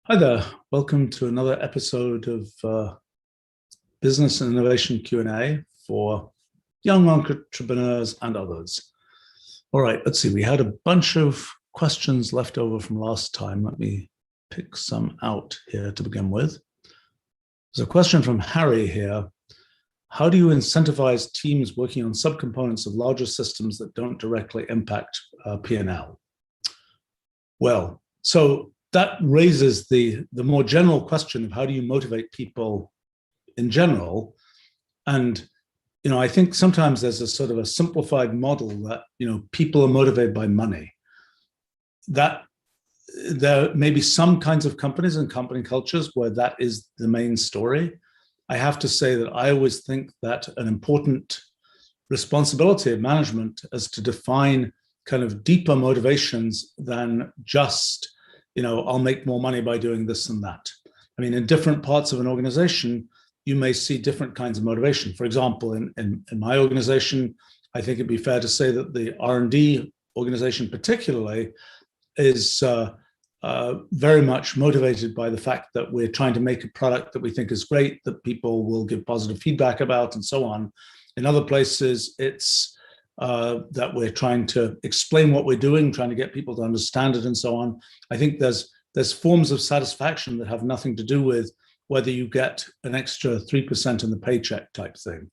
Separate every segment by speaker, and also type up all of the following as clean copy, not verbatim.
Speaker 1: Hi there. Welcome to another episode of Business and Innovation Q&A for young entrepreneurs and others. All right, let's see. We had a bunch of questions left over from last time. Let me pick some out here to begin with. There's a question from Harry here. How do you incentivize teams working on subcomponents of larger systems that don't directly impact P&L? Well, so that raises the more general question of how do you motivate people in general. And, I think sometimes there's a sort of a simplified model that, people are motivated by money. That there may be some kinds of companies and company cultures where that is the main story. I have to say that I always think that an important responsibility of management is to define kind of deeper motivations than just I'll make more money by doing this and that. I mean, in different parts of an organization, you may see different kinds of motivation. For example, in my organization, I think it'd be fair to say that the R&D organization particularly is very much motivated by the fact that we're trying to make a product that we think is great, that people will give positive feedback about, and so on. In other places, it's that we're trying to explain what we're doing, trying to get people to understand it, and so on. I think there's forms of satisfaction that have nothing to do with whether you get an extra 3% in the paycheck type thing.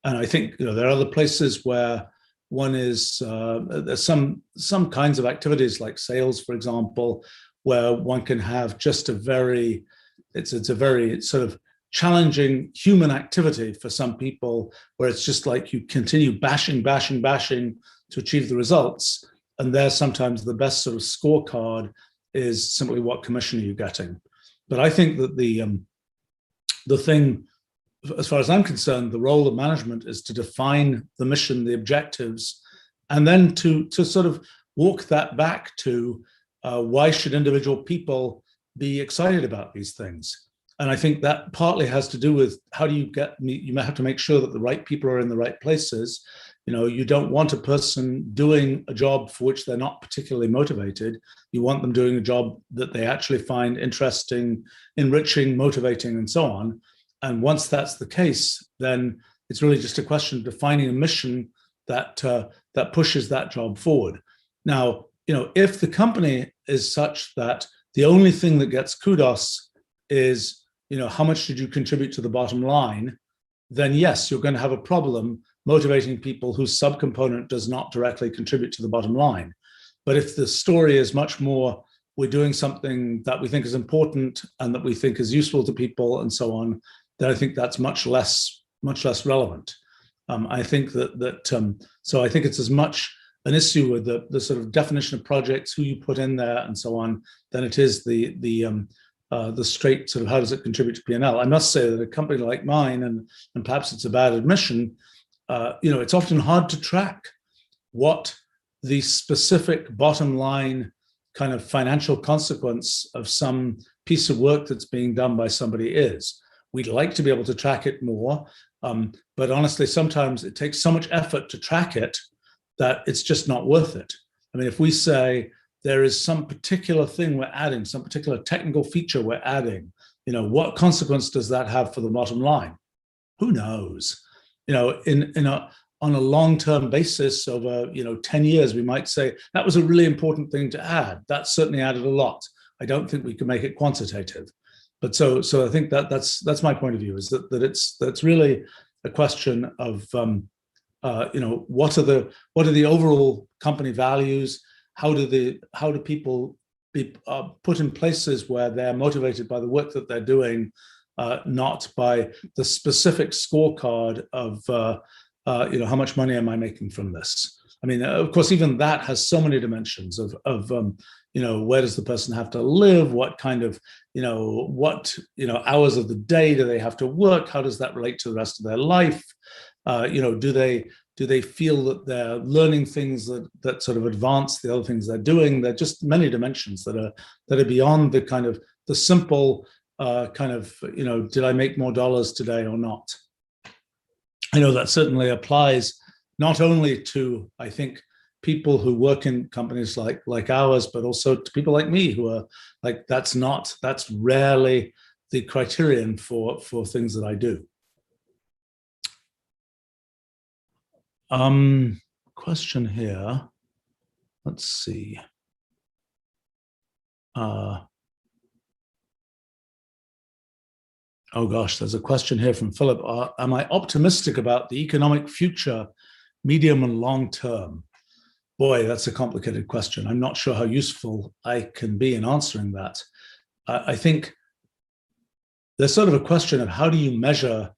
Speaker 1: And I think there are other places where one is there's some kinds of activities like sales, for example, where one can have just it's a very sort of challenging human activity for some people, where it's just like you continue bashing to achieve the results. And there sometimes the best sort of scorecard is simply what commission are you getting. But I think that the thing, as far as I'm concerned, the role of management is to define the mission, the objectives, and then to sort of walk that back to why should individual people be excited about these things. And I think that partly has to do with how do you have to make sure that the right people are in the right places. You don't want a person doing a job for which they're not particularly motivated. You want them doing a job that they actually find interesting, enriching, motivating, and so on. And once that's the case, then it's really just a question of defining a mission that pushes that job forward. Now, if the company is such that the only thing that gets kudos is how much did you contribute to the bottom line, then yes, you're going to have a problem motivating people whose subcomponent does not directly contribute to the bottom line. But if the story is much more, we're doing something that we think is important and that we think is useful to people and so on, then I think that's much less relevant. I think so I think it's as much an issue with the sort of definition of projects, who you put in there and so on, than it is the straight sort of how does it contribute to P&L. I must say that a company like mine, and perhaps it's a bad admission, it's often hard to track what the specific bottom line kind of financial consequence of some piece of work that's being done by somebody is. We'd like to be able to track it more, but honestly, sometimes it takes so much effort to track it that it's just not worth it. I mean, if we say there is some particular thing we're adding, some particular technical feature we're adding, what consequence does that have for the bottom line? Who knows? On a long-term basis over 10 years, we might say that was a really important thing to add. That certainly added a lot. I don't think we can make it quantitative. But so I think that's my point of view, is that's really a question of what are the overall company values? How do people be put in places where they're motivated by the work that they're doing, not by the specific scorecard of how much money am I making from this? I mean, of course, even that has so many dimensions of where does the person have to live? What kind of hours of the day do they have to work? How does that relate to the rest of their life? Do they feel that they're learning things that sort of advance the other things they're doing? There are just many dimensions that are beyond the kind of the simple did I make more dollars today or not? I know that certainly applies not only to, I think, people who work in companies like ours, but also to people like me who are like, that's rarely the criterion for things that I do. Question here. Let's see. Oh gosh, there's a question here from Philip. Am I optimistic about the economic future, medium and long term? Boy, that's a complicated question. I'm not sure how useful I can be in answering that. I think there's sort of a question of how do you measure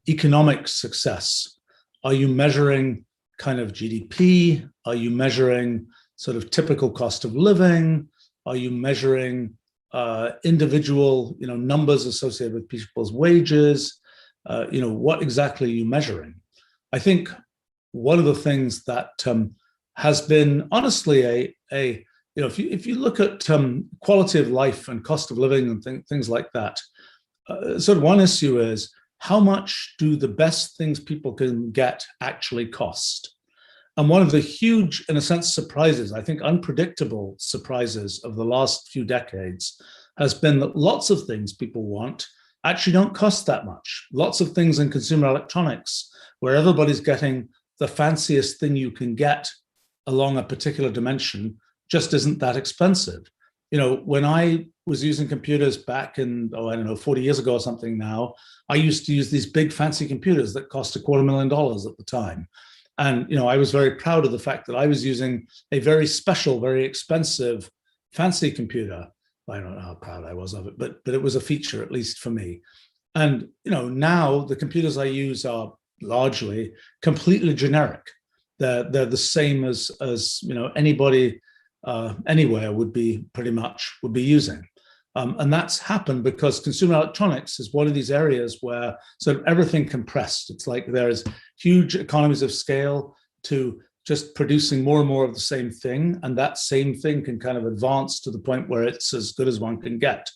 Speaker 1: economic success? Are you measuring kind of GDP? Are you measuring sort of typical cost of living? Are you measuring individual, numbers associated with people's wages? What exactly are you measuring? I think one of the things that has been honestly if you look at quality of life and cost of living and things like that, sort of one issue is how much do the best things people can get actually cost? And one of the huge, in a sense, surprises, I think unpredictable surprises of the last few decades has been that lots of things people want actually don't cost that much. Lots of things in consumer electronics where everybody's getting the fanciest thing you can get along a particular dimension just isn't that expensive. When I was using computers back in, 40 years ago or something now, I used to use these big fancy computers that cost $250,000 at the time. And, I was very proud of the fact that I was using a very special, very expensive, fancy computer. I don't know how proud I was of it, but it was a feature, at least for me. And, now the computers I use are largely completely generic. They're the same as anybody anywhere would be using. And that's happened because consumer electronics is one of these areas where sort of everything compressed. It's like there's huge economies of scale to just producing more and more of the same thing. And that same thing can kind of advance to the point where it's as good as one can get.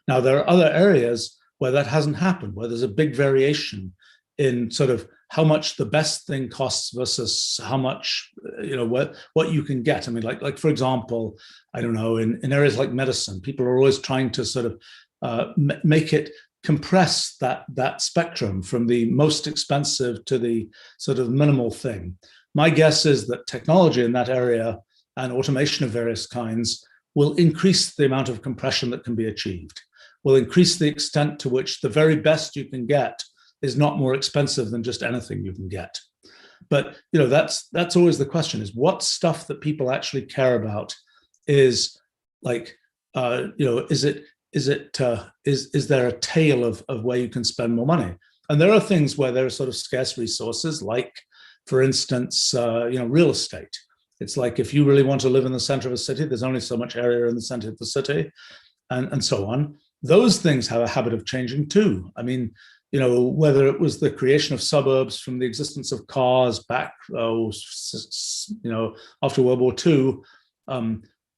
Speaker 1: Now, there are other areas where that hasn't happened, where there's a big variation in sort of how much the best thing costs versus how much, what you can get. I mean, like for example, I don't know, in areas like medicine, people are always trying to sort of make it compress that spectrum from the most expensive to the sort of minimal thing. My guess is that technology in that area and automation of various kinds will increase the amount of compression that can be achieved, will increase the extent to which the very best you can get is not more expensive than just anything you can get. But that's always the question: is what stuff that people actually care about is like, is there a tail of where you can spend more money? And there are things where there are sort of scarce resources, like, for instance, real estate. It's like if you really want to live in the center of a city, there's only so much area in the center of the city, and so on. Those things have a habit of changing too. I mean, whether it was the creation of suburbs from the existence of cars back, after World War II,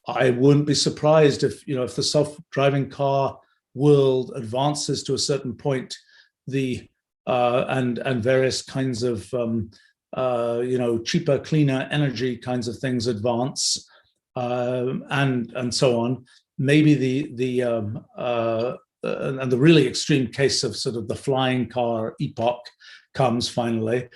Speaker 1: I wouldn't be surprised if the self-driving car world advances to a certain point, and various kinds of cheaper, cleaner energy kinds of things advance, and so on. Maybe and the really extreme case of sort of the flying car epoch comes finally.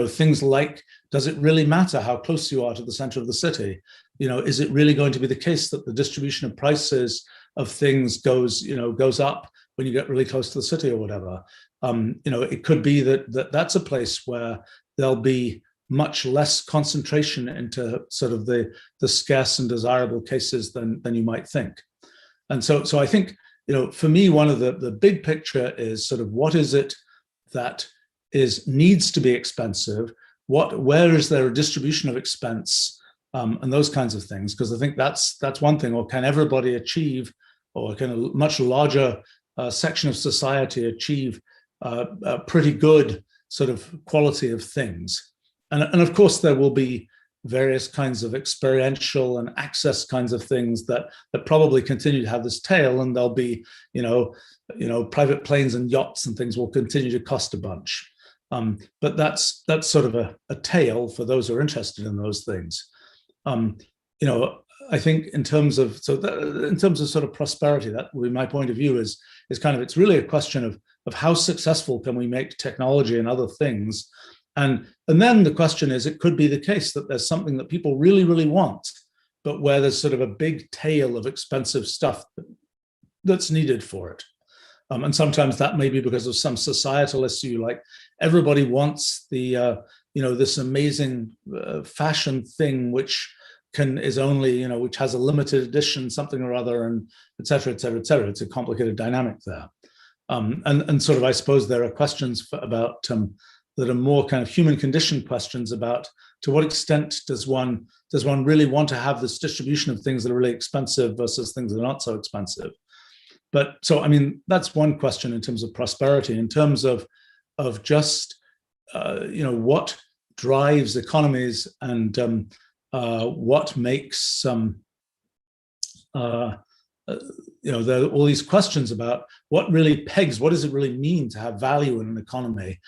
Speaker 1: Things like, does it really matter how close you are to the center of the city? Is it really going to be the case that the distribution of prices of things goes up when you get really close to the city or whatever? It could be that's a place where there'll be much less concentration into sort of the scarce and desirable cases than you might think. And so I think, for me, one of the big picture is sort of what is it that needs to be expensive? Where is there a distribution of expense, and those kinds of things? Because I think that's one thing. Or can everybody achieve, or can a much larger section of society achieve a pretty good sort of quality of things? And of course, there will be various kinds of experiential and access kinds of things that probably continue to have this tail, and there'll be, private planes and yachts and things will continue to cost a bunch. But that's sort of a tale for those who are interested in those things. You know, I think in terms of sort of prosperity, that would be my point of view, is kind of, it's really a question of how successful can we make technology and other things. And then the question is, it could be the case that there's something that people really, really want, but where there's sort of a big tail of expensive stuff that's needed for it. And sometimes that may be because of some societal issue, like everybody wants the, you know, this amazing fashion thing, which is only, you know, which has a limited edition, something or other, and et cetera, et cetera, et cetera. It's a complicated dynamic there. And sort of, I suppose there are questions about that are more kind of human condition questions about, to what extent does one really want to have this distribution of things that are really expensive versus things that are not so expensive. But so, I mean, that's one question in terms of prosperity. In terms of just, you know, what drives economies and what makes you know, there are all these questions about what really pegs, what does it really mean to have value in an economy?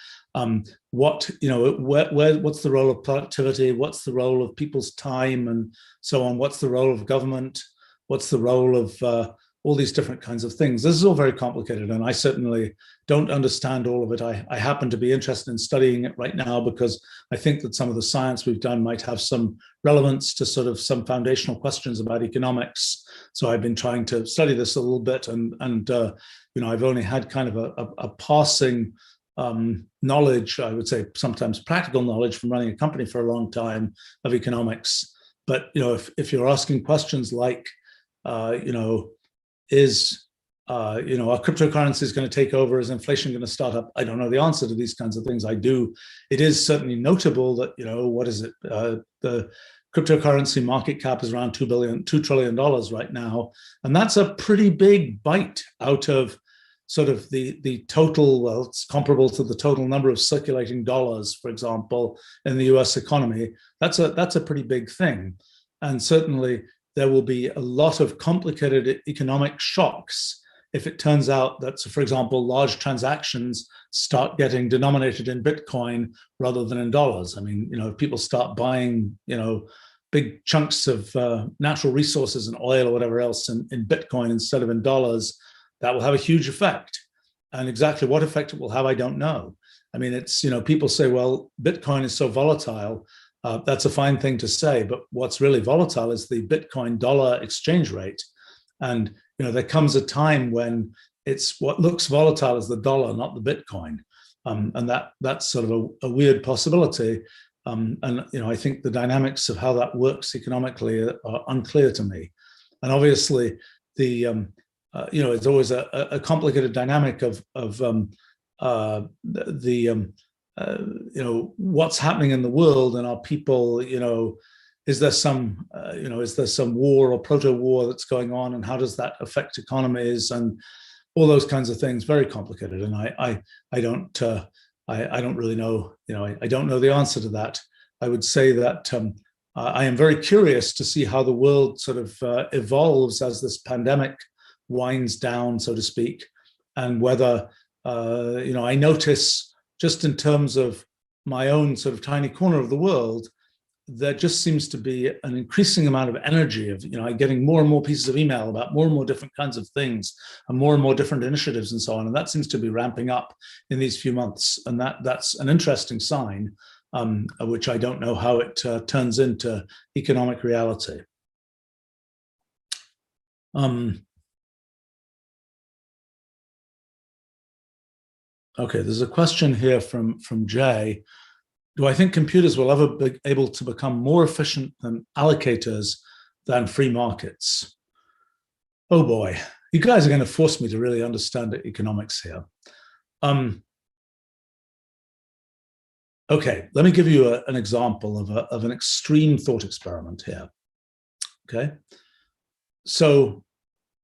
Speaker 1: What, you know, what's the role of productivity? What's the role of people's time and so on? What's the role of government? What's the role of all these different kinds of things? This is all very complicated, and I certainly don't understand all of it. I happen to be interested in studying it right now because I think that some of the science we've done might have some relevance to sort of some foundational questions about economics. So I've been trying to study this a little bit, and you know, I've only had kind of a passing knowledge, I would say sometimes practical knowledge, from running a company for a long time of economics. But you know, if you're asking questions like, you know, is you know, are cryptocurrencies going to take over? Is inflation going to start up? I don't know the answer to these kinds of things. I do. It is certainly notable that, you know, what is it? The cryptocurrency market cap is around $2 trillion right now, and that's a pretty big bite out of sort of the total. Well, it's comparable to the total number of circulating dollars, for example, in the U.S. economy. That's a pretty big thing, and certainly there will be a lot of complicated economic shocks if it turns out that, so for example, large transactions start getting denominated in Bitcoin rather than in dollars. I mean, you know, if people start buying, you know, big chunks of natural resources and oil or whatever else in Bitcoin instead of in dollars, that will have a huge effect. And exactly what effect it will have, I don't know. I mean, it's, you know, people say, well, Bitcoin is so volatile. That's a fine thing to say, but what's really volatile is the Bitcoin dollar exchange rate. And, you know, there comes a time when it's what looks volatile is the dollar, not the Bitcoin. And that's sort of a weird possibility. And, you know, I think the dynamics of how that works economically are unclear to me. And obviously the, you know, it's always a complicated dynamic of you know, what's happening in the world, and are people, you know, is there some, you know, is there some war or proto-war that's going on, and how does that affect economies and all those kinds of things? Very complicated, and I don't really know, you know, I don't know the answer to that. I would say that I am very curious to see how the world sort of evolves as this pandemic winds down, so to speak, and whether, you know, I notice, just in terms of my own sort of tiny corner of the world, there just seems to be an increasing amount of energy of, you know, I'm getting more and more pieces of email about more and more different kinds of things and more different initiatives and so on. And that seems to be ramping up in these few months. And that's an interesting sign, which I don't know how it turns into economic reality. Okay, there's a question here from Jay. Do I think computers will ever be able to become more efficient than allocators than free markets? Oh boy, you guys are going to force me to really understand economics here. Okay, let me give you an example of an extreme thought experiment here. Okay, so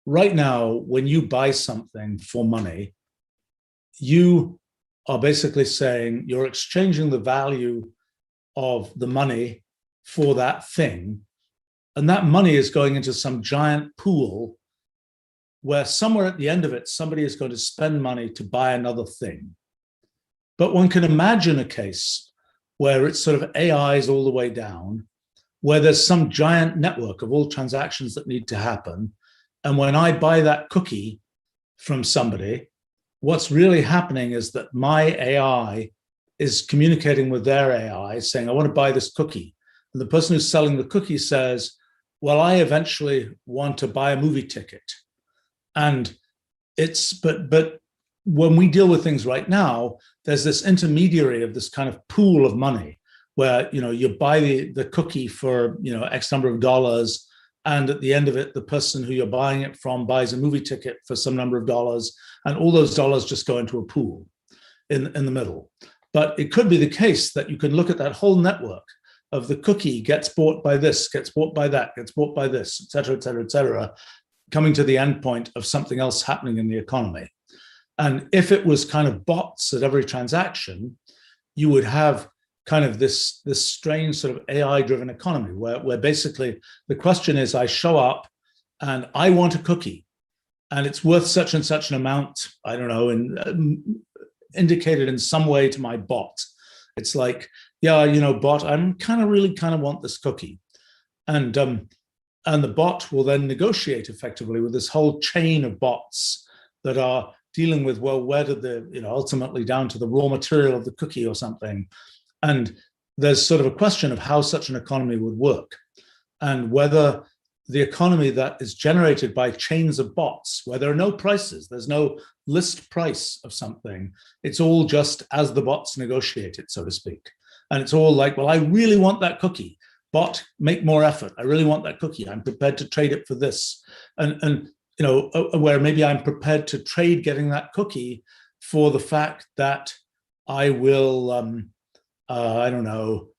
Speaker 1: right now, when you buy something for money, you are basically saying you're exchanging the value of the money for that thing. And that money is going into some giant pool where somewhere at the end of it, somebody is going to spend money to buy another thing. But one can imagine a case where it's sort of AIs all the way down, where there's some giant network of all transactions that need to happen. And when I buy that cookie from somebody, what's really happening is that my AI is communicating with their AI saying, I want to buy this cookie. And the person who's selling the cookie says, well, I eventually want to buy a movie ticket. And but when we deal with things right now, there's this intermediary of this kind of pool of money where, you buy the cookie for, X number of dollars. And at the end of it, the person who you're buying it from buys a movie ticket for some number of dollars. And all those dollars just go into a pool in the middle. But it could be the case that you can look at that whole network of the cookie gets bought by this, gets bought by that, gets bought by this, et cetera, coming to the end point of something else happening in the economy. And if it was kind of bots at every transaction, you would have kind of this strange sort of AI-driven economy where basically the question is, I show up and I want a cookie and it's worth such and such an amount, I don't know, indicated in some way to my bot. It's like, yeah, bot, I'm really want this cookie. And the bot will then negotiate effectively with this whole chain of bots that are dealing with, well, where did ultimately down to the raw material of the cookie or something. And there's sort of a question of how such an economy would work and whether the economy that is generated by chains of bots, where there are no prices, there's no list price of something, it's all just as the bots negotiate it, so to speak. And it's all like, well, I really want that cookie. Bot, make more effort. I really want that cookie. I'm prepared to trade it for this. And where maybe I'm prepared to trade getting that cookie for the fact that I will, I don't know,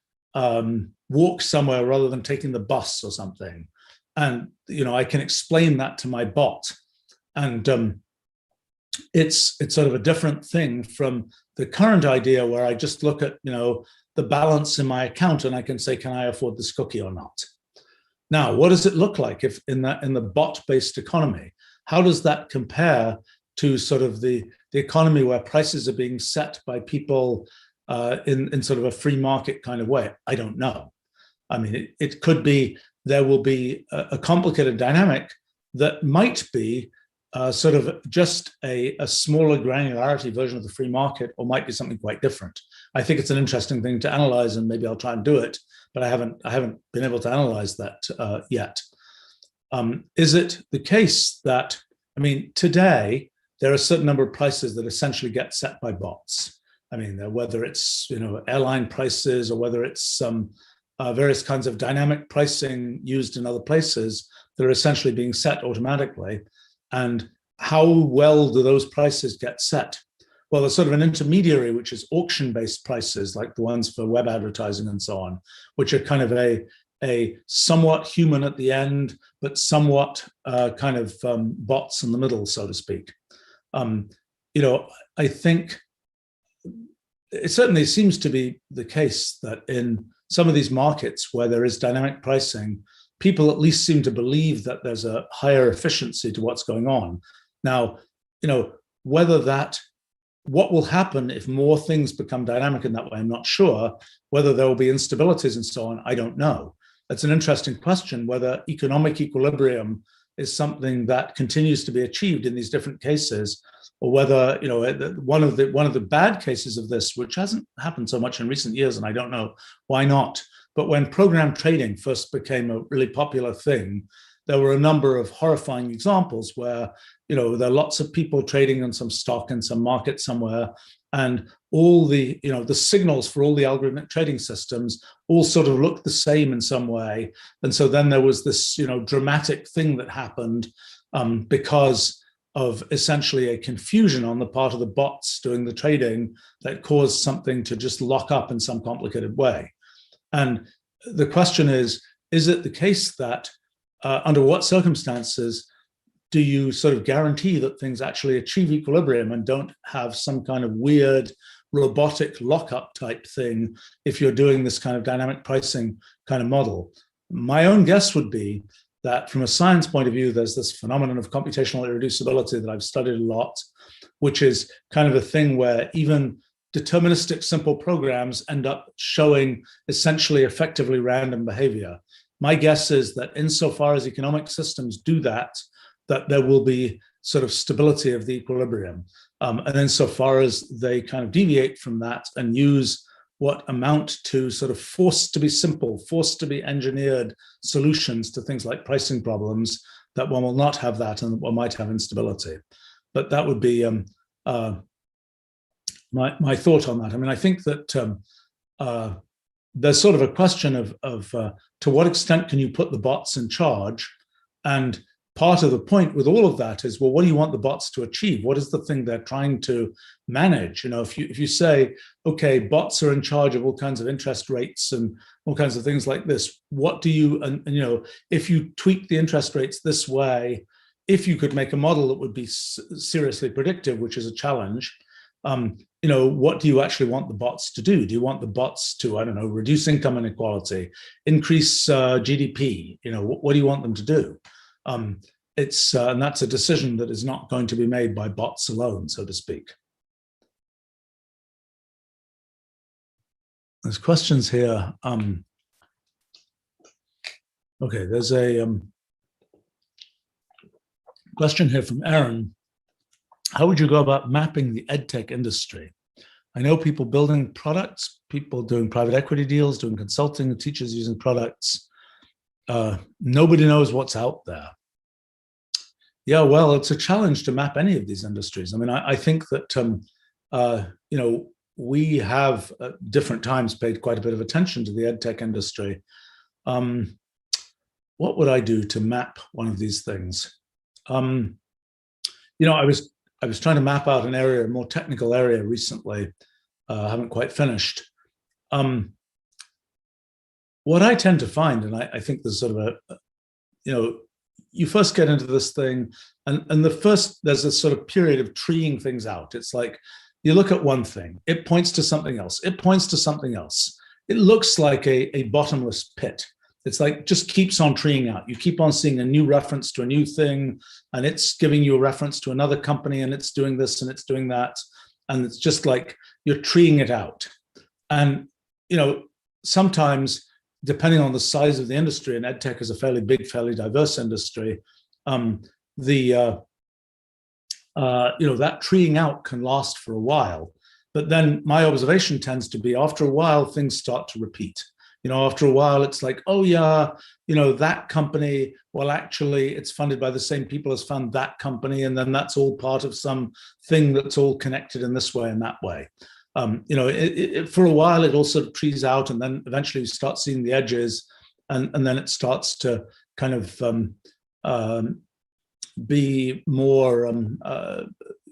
Speaker 1: walk somewhere rather than taking the bus or something. And, I can explain that to my bot. And it's sort of a different thing from the current idea where I just look at, the balance in my account and I can say, can I afford this cookie or not? Now, what does it look like if in the bot-based economy? How does that compare to sort of the economy where prices are being set by people in sort of a free market kind of way? I don't know. I mean, it could be there will be a complicated dynamic that might be sort of just a smaller granularity version of the free market, or might be something quite different. I think it's an interesting thing to analyze, and maybe I'll try and do it, but I haven't been able to analyze that yet. Is it the case that, I mean, today there are a certain number of prices that essentially get set by bots? I mean, whether it's airline prices or whether it's various kinds of dynamic pricing used in other places that are essentially being set automatically. And how well do those prices get set? Well, there's sort of an intermediary, which is auction-based prices, like the ones for web advertising and so on, which are kind of a somewhat human at the end, but somewhat kind of bots in the middle, so to speak. I think it certainly seems to be the case that in some of these markets where there is dynamic pricing, people at least seem to believe that there's a higher efficiency to what's going on. Now, what will happen if more things become dynamic in that way, I'm not sure. Whether there will be instabilities and so on, I don't know. That's an interesting question, whether economic equilibrium is something that continues to be achieved in these different cases, or whether, one of the bad cases of this, which hasn't happened so much in recent years, and I don't know why not, but when program trading first became a really popular thing, there were a number of horrifying examples where, there are lots of people trading on some stock in some market somewhere, and all the, the signals for all the algorithmic trading systems all sort of looked the same in some way. And so then there was this, dramatic thing that happened because of essentially a confusion on the part of the bots doing the trading that caused something to just lock up in some complicated way. And the question is it the case that under what circumstances do you sort of guarantee that things actually achieve equilibrium and don't have some kind of weird robotic lockup type thing if you're doing this kind of dynamic pricing kind of model? My own guess would be that from a science point of view, there's this phenomenon of computational irreducibility that I've studied a lot, which is kind of a thing where even deterministic simple programs end up showing essentially effectively random behavior. My guess is that insofar as economic systems do that, that there will be sort of stability of the equilibrium. And insofar as they kind of deviate from that and use what amount to sort of forced to be simple, forced to be engineered solutions to things like pricing problems, that one will not have that and one might have instability. But that would be my thought on that. I mean, I think that there's sort of a question of to what extent can you put the bots in charge? And part of the point with all of that is, well, what do you want the bots to achieve? What is the thing they're trying to manage? You know, if you say, okay, bots are in charge of all kinds of interest rates and all kinds of things like this, what do you, and you know, if you tweak the interest rates this way, if you could make a model that would be seriously predictive, which is a challenge, you know, what do you actually want the bots to do? Do you want the bots to, I don't know, reduce income inequality, increase GDP? You know, what do you want them to do? And that's a decision that is not going to be made by bots alone, so to speak. There's questions here. Okay, there's a question here from Aaron. How would you go about mapping the EdTech industry? I know people building products, people doing private equity deals, doing consulting, teachers using products. Nobody knows what's out there. Yeah, well, it's a challenge to map any of these industries. I mean, I think that, you know, we have at different times paid quite a bit of attention to the EdTech industry. What would I do to map one of these things? You know, I was trying to map out an area, a more technical area recently. I haven't quite finished. What I tend to find, and I think there's sort of you know, you first get into this thing, and there's a sort of period of treeing things out. It's like you look at one thing, it points to something else, it points to something else. It looks like a bottomless pit. It's like just keeps on treeing out. You keep on seeing a new reference to a new thing, and it's giving you a reference to another company, and it's doing this and it's doing that. And it's just like you're treeing it out. And, you know, sometimes, depending on the size of the industry, and EdTech is a fairly big, fairly diverse industry, you know, that treeing out can last for a while. But then my observation tends to be after a while, things start to repeat. You know, after a while, it's like, oh yeah, you know, that company, well, actually, it's funded by the same people as fund that company. And then that's all part of some thing that's all connected in this way and that way. You know, for a while, it all sort of trees out, and then eventually you start seeing the edges, and then it starts to kind of be more, you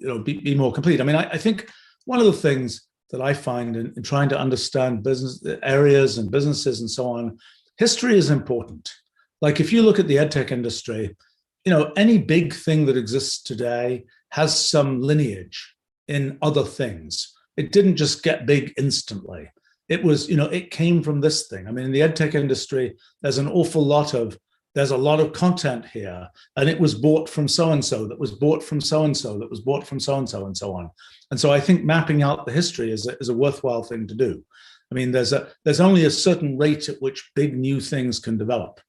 Speaker 1: know, be more complete. I mean, I think one of the things that I find in trying to understand business areas and businesses and so on, history is important. Like if you look at the EdTech industry, you know, any big thing that exists today has some lineage in other things. It didn't just get big instantly. It was, you know, it came from this thing. I mean, in the EdTech industry, there's a lot of content here, and it was bought from so-and-so, that was bought from so-and-so, that was bought from so-and-so, and so on. And so I think mapping out the history is a worthwhile thing to do. I mean, there's only a certain rate at which big new things can develop.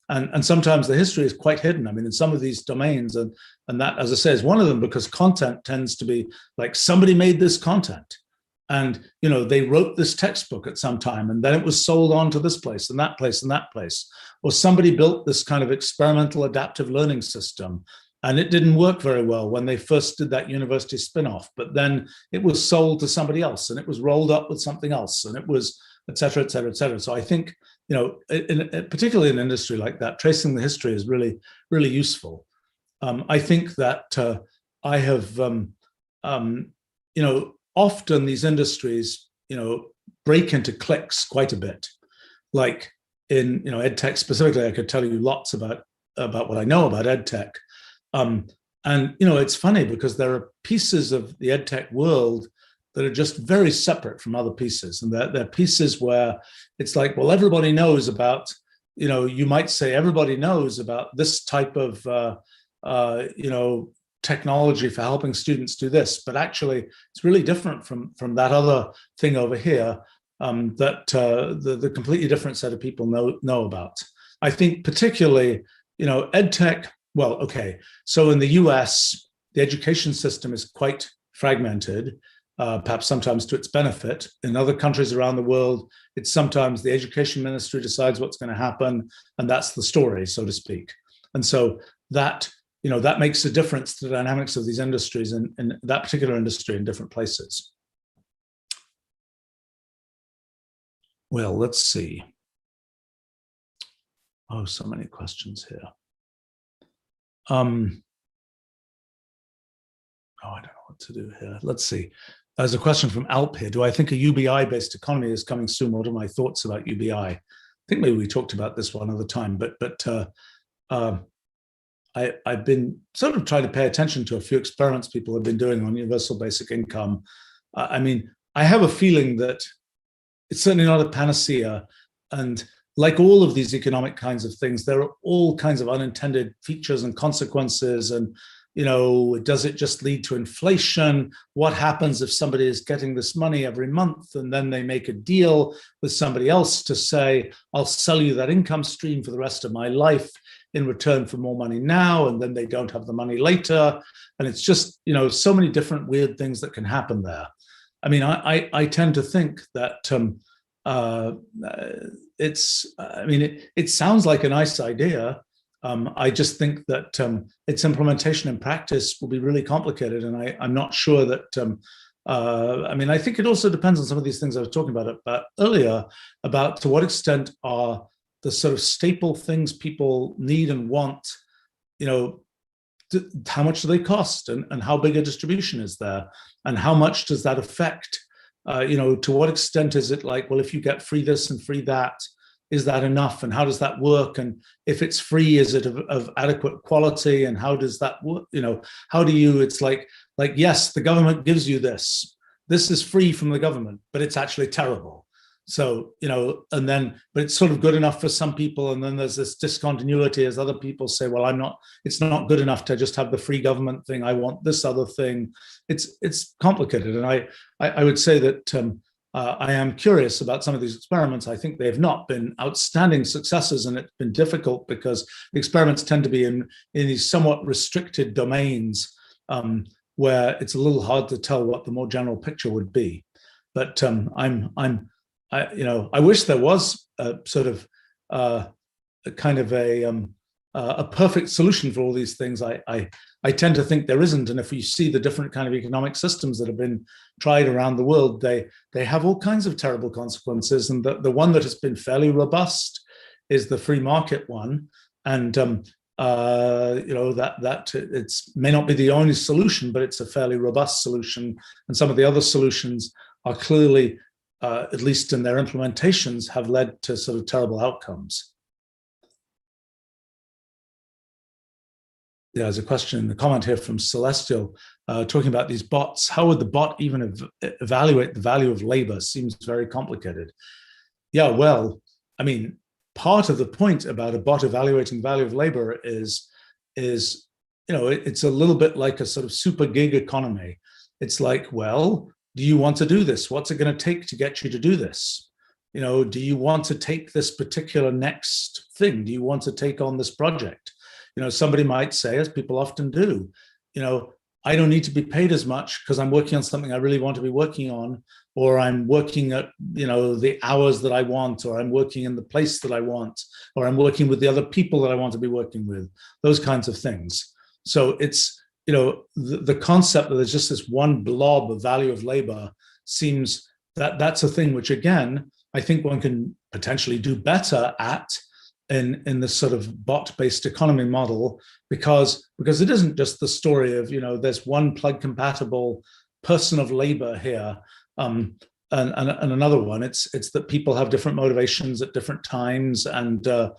Speaker 1: And sometimes the history is quite hidden. I mean, in some of these domains, and that, as I say, is one of them, because content tends to be like somebody made this content. And, you know, they wrote this textbook at some time, and then it was sold on to this place and that place and that place. Or somebody built this kind of experimental adaptive learning system, and it didn't work very well when they first did that university spin-off, but then it was sold to somebody else, and it was rolled up with something else, and it was, et cetera, et cetera, et cetera. So I think, you know, particularly in an industry like that, tracing the history is really, really useful. I think that I have, you know, often these industries, you know, break into cliques quite a bit. Like in, you know, EdTech specifically, I could tell you lots about what I know about EdTech. And, you know, it's funny because there are pieces of the EdTech world that are just very separate from other pieces. And they're pieces where it's like, well, everybody knows about, you know, you might say everybody knows about this type of, you know, technology for helping students do this, but actually it's really different from that other thing over here that the completely different set of people know about. I think particularly, EdTech, well, okay, so in the US, the education system is quite fragmented, perhaps sometimes to its benefit. In other countries around the world, it's sometimes the education ministry decides what's going to happen, and that's the story, so to speak. And so that makes a difference to the dynamics of these industries in that particular industry in different places. Well, let's see. Oh, so many questions here. Oh, I don't know what to do here. Let's see. There's a question from Alp here. Do I think a UBI-based economy is coming soon? What are my thoughts about UBI? I think maybe we talked about this one other time, but I've been sort of trying to pay attention to a few experiments people have been doing on universal basic income. I mean, I have a feeling that it's certainly not a panacea. And like all of these economic kinds of things, there are all kinds of unintended features and consequences. And, does it just lead to inflation? What happens if somebody is getting this money every month and then they make a deal with somebody else to say, I'll sell you that income stream for the rest of my life in return for more money now, and then they don't have the money later. And it's just, so many different weird things that can happen there. I mean, I tend to think that it sounds like a nice idea. I just think that its implementation in practice will be really complicated, and I'm not sure that. I think it also depends on some of these things I was talking about earlier, about to what extent are the sort of staple things people need and want, how much do they cost, and how big a distribution is there, and how much does that affect? To what extent is it like, well, if you get free this and free that, is that enough? And how does that work? And if it's free, is it of adequate quality? And how does that work? How do you, it's like, yes, the government gives you this. This is free from the government, but it's actually terrible. So, but it's sort of good enough for some people. And then there's this discontinuity as other people say, well, it's not good enough to just have the free government thing. I want this other thing. It's complicated. And I would say that I am curious about some of these experiments. I think they have not been outstanding successes, and it's been difficult because the experiments tend to be in these somewhat restricted domains where it's a little hard to tell what the more general picture would be. But I wish there was a sort of a kind of a perfect solution for all these things. I tend to think there isn't. And if you see the different kind of economic systems that have been tried around the world, they have all kinds of terrible consequences. And the one that has been fairly robust is the free market one. And that it's may not be the only solution, but it's a fairly robust solution. And some of the other solutions are clearly, at least in their implementations, have led to sort of terrible outcomes. There's a question in the comment here from Celestial talking about these bots. How would the bot even evaluate the value of labor? Seems very complicated. Yeah, well, I mean, part of the point about a bot evaluating the value of labor is it's a little bit like a sort of super gig economy. It's like, well, do you want to do this? What's it going to take to get you to do this? Do you want to take this particular next thing? Do you want to take on this project? Somebody might say, as people often do, I don't need to be paid as much because I'm working on something I really want to be working on, or I'm working at, the hours that I want, or I'm working in the place that I want, or I'm working with the other people that I want to be working with, those kinds of things. So it's, the concept that there's just this one blob of value of labor seems that's a thing which, again, I think one can potentially do better at in this sort of bot-based economy model, because it isn't just the story of, there's one plug compatible person of labor here and another one. It's that people have different motivations at different times, and there's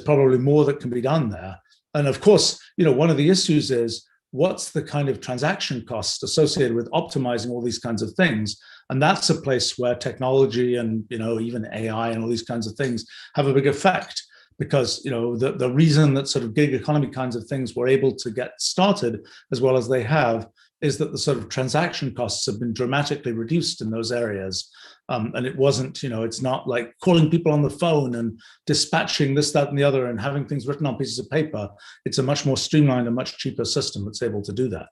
Speaker 1: probably more that can be done there. And of course, one of the issues is, what's the kind of transaction cost associated with optimizing all these kinds of things? And that's a place where technology and even AI and all these kinds of things have a big effect. because the reason that sort of gig economy kinds of things were able to get started as well as they have is that the sort of transaction costs have been dramatically reduced in those areas. And it wasn't, it's not like calling people on the phone and dispatching this, that, and the other and having things written on pieces of paper. It's a much more streamlined and much cheaper system that's able to do that.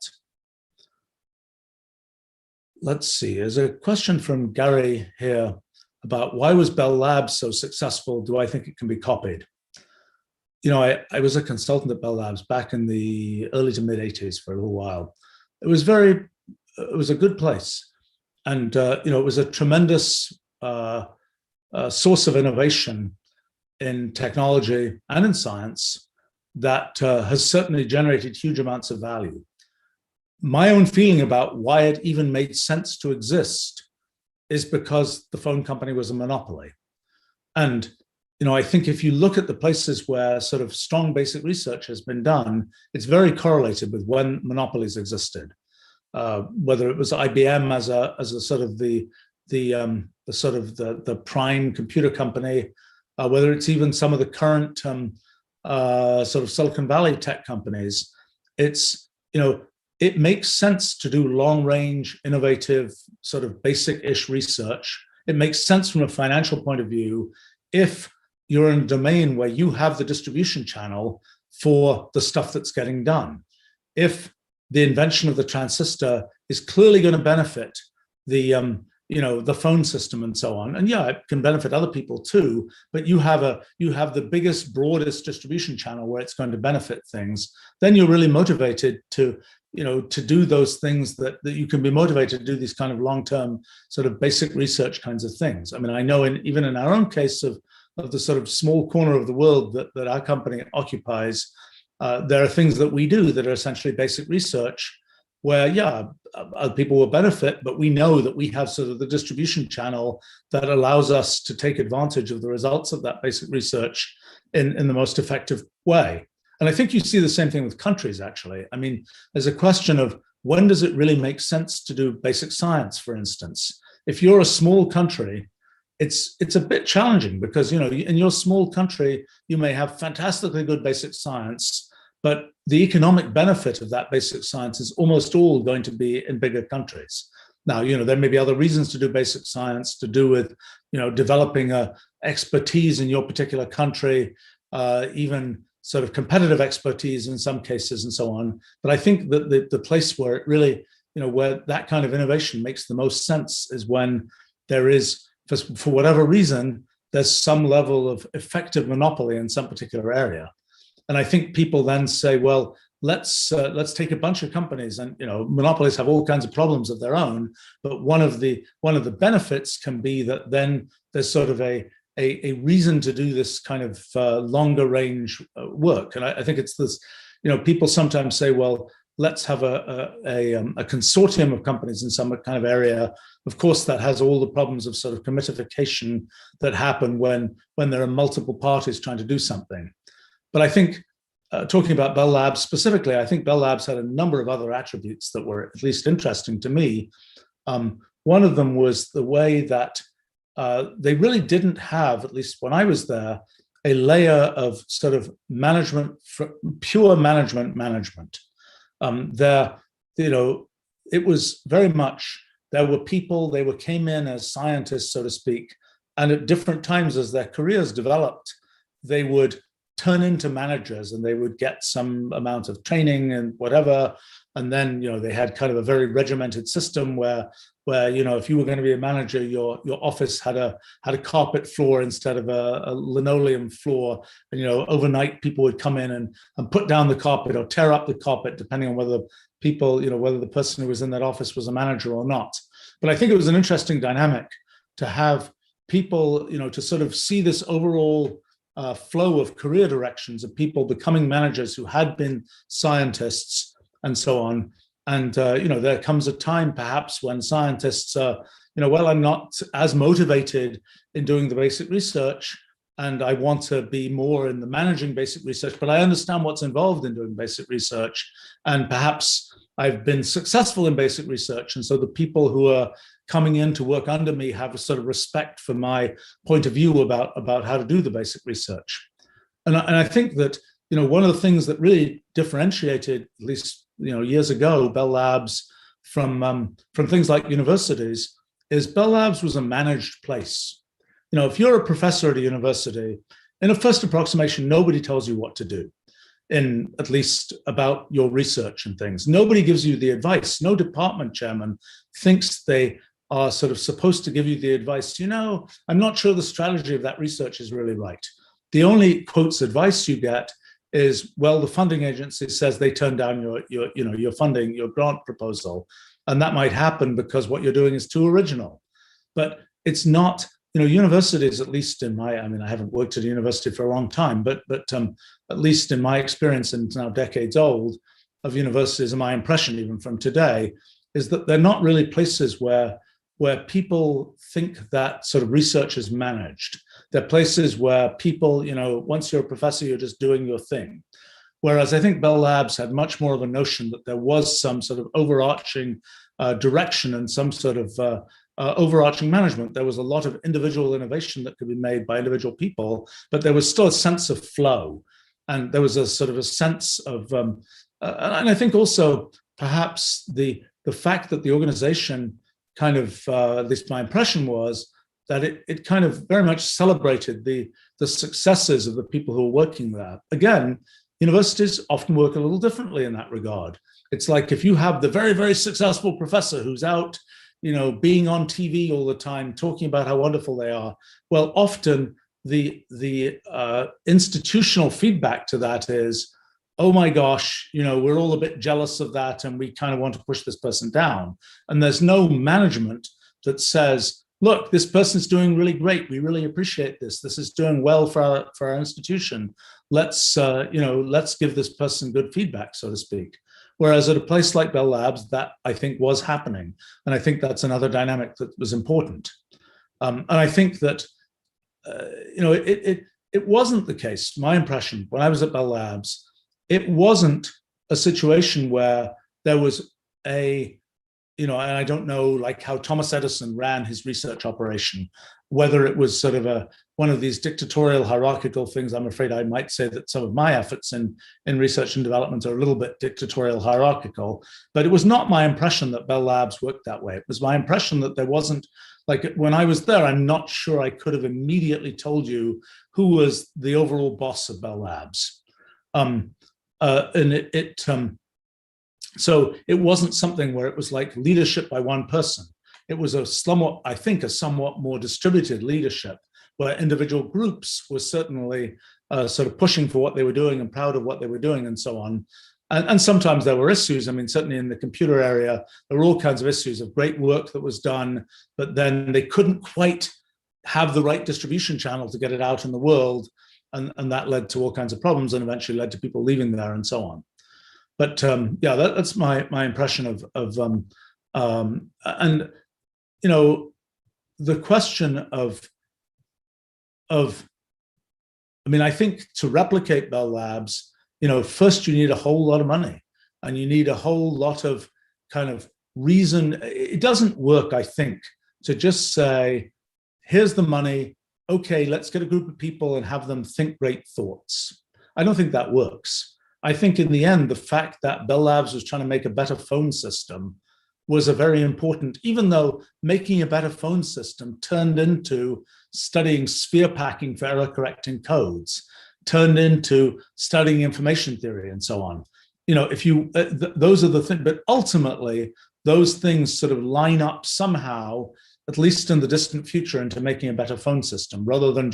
Speaker 1: Let's see, there's a question from Gary here about why was Bell Labs so successful? Do I think it can be copied? I was a consultant at Bell Labs back in the early to mid 80s for a little while. It was a good place. And, it was a tremendous source of innovation in technology and in science that has certainly generated huge amounts of value. My own feeling about why it even made sense to exist is because the phone company was a monopoly. And, I think if you look at the places where sort of strong basic research has been done, it's very correlated with when monopolies existed. Whether it was IBM as a sort of the prime computer company, whether it's even some of the current sort of Silicon Valley tech companies, it's, it makes sense to do long-range, innovative, sort of basic-ish research. It makes sense from a financial point of view if you're in a domain where you have the distribution channel for the stuff that's getting done. If the invention of the transistor is clearly going to benefit the the phone system and so on, and yeah, it can benefit other people too, but you have the biggest, broadest distribution channel where it's going to benefit things, then you're really motivated to do those things that you can be motivated to do, these kind of long-term sort of basic research kinds of things. I mean, I know even in our own case of the sort of small corner of the world that our company occupies, there are things that we do that are essentially basic research where, yeah, other people will benefit, but we know that we have sort of the distribution channel that allows us to take advantage of the results of that basic research in the most effective way. And I think you see the same thing with countries, actually. I mean, there's a question of when does it really make sense to do basic science, for instance? If you're a small country, it's a bit challenging because, in your small country, you may have fantastically good basic science, but the economic benefit of that basic science is almost all going to be in bigger countries. Now, there may be other reasons to do basic science to do with, developing a expertise in your particular country, even sort of competitive expertise in some cases and so on. But I think that the place where it really, where that kind of innovation makes the most sense is when there is, for whatever reason, there's some level of effective monopoly in some particular area. And I think people then say, well, let's take a bunch of companies, and monopolies have all kinds of problems of their own. But one of the benefits can be that then there's sort of a reason to do this kind of longer range work. And I think it's this, people sometimes say, well, let's have a consortium of companies in some kind of area. Of course, that has all the problems of sort of commodification that happen when there are multiple parties trying to do something. But I think, talking about Bell Labs specifically, I think Bell Labs had a number of other attributes that were at least interesting to me. One of them was the way that they really didn't have, at least when I was there, a layer of sort of management, pure management. It was very much, there were people, came in as scientists, so to speak, and at different times as their careers developed, they would turn into managers and they would get some amount of training and whatever. And then, they had kind of a very regimented system where if you were going to be a manager, your office had a carpet floor instead of a linoleum floor. And, overnight people would come in and put down the carpet or tear up the carpet, depending on whether people, whether the person who was in that office was a manager or not. But I think it was an interesting dynamic to have people, to sort of see this overall flow of career directions of people becoming managers who had been scientists and so on. And, there comes a time perhaps when scientists are, well, I'm not as motivated in doing the basic research and I want to be more in the managing basic research, but I understand what's involved in doing basic research. And perhaps I've been successful in basic research. And so the people who are coming in to work under me have a sort of respect for my point of view about how to do the basic research. And I think that, one of the things that really differentiated, at least, years ago, Bell Labs from things like universities is Bell Labs was a managed place. If you're a professor at a university, in a first approximation, nobody tells you what to do, in at least about your research and things. Nobody gives you the advice. No department chairman thinks they are sort of supposed to give you the advice, I'm not sure the strategy of that research is really right. The only quotes advice you get is, well, the funding agency says they turned down your funding, your grant proposal. And that might happen because what you're doing is too original. But it's not, universities, at least in I haven't worked at a university for a long time, but at least in my experience, and it's now decades old, of universities, and my impression even from today, is that they're not really places where people think that sort of research is managed. They're places where people, once you're a professor, you're just doing your thing. Whereas I think Bell Labs had much more of a notion that there was some sort of overarching direction and some sort of overarching management. There was a lot of individual innovation that could be made by individual people, but there was still a sense of flow. And there was a sort of a sense of, and I think also perhaps the fact that the organization kind of, at least my impression was, that it kind of very much celebrated the successes of the people who were working there. Again, universities often work a little differently in that regard. It's like if you have the very, very successful professor who's out, being on TV all the time, talking about how wonderful they are, well, often the institutional feedback to that is, oh my gosh, we're all a bit jealous of that and we kind of want to push this person down. And there's no management that says, look, this person's doing really great. We really appreciate this. This is doing well for our institution. Let's give this person good feedback, so to speak. Whereas at a place like Bell Labs, that I think was happening. And I think that's another dynamic that was important. And I think that, it wasn't the case, my impression, when I was at Bell Labs, it wasn't a situation where there was and I don't know like how Thomas Edison ran his research operation, whether it was sort of one of these dictatorial hierarchical things. I'm afraid I might say that some of my efforts in research and development are a little bit dictatorial hierarchical, but it was not my impression that Bell Labs worked that way. It was my impression that there wasn't, like when I was there, I'm not sure I could have immediately told you who was the overall boss of Bell Labs. So it wasn't something where it was like leadership by one person. It was a somewhat more distributed leadership, where individual groups were certainly sort of pushing for what they were doing and proud of what they were doing and so on. And sometimes there were issues. Certainly in the computer area, there were all kinds of issues of great work that was done, but then they couldn't quite have the right distribution channel to get it out in the world. And that led to all kinds of problems and eventually led to people leaving there and so on. But that's my impression of the question of I think to replicate Bell Labs, first you need a whole lot of money and you need a whole lot of kind of reason. It doesn't work, I think, to just say, here's the money, okay, let's get a group of people and have them think great thoughts. I don't think that works. I think in the end, the fact that Bell Labs was trying to make a better phone system was a very important, even though making a better phone system turned into studying sphere packing for error correcting codes, turned into studying information theory and so on. Those are the things, but ultimately those things sort of line up somehow, at least in the distant future, into making a better phone system, rather than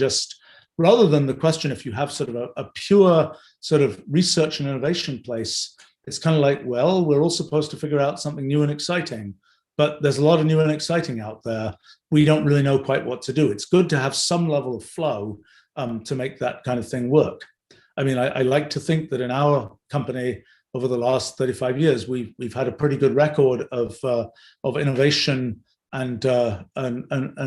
Speaker 1: the question, if you have sort of a pure sort of research and innovation place, it's kind of like, well, we're all supposed to figure out something new and exciting, but there's a lot of new and exciting out there. We don't really know quite what to do. It's good to have some level of flow to make that kind of thing work. I like to think that in our company over the last 35 years, we've had a pretty good record of innovation and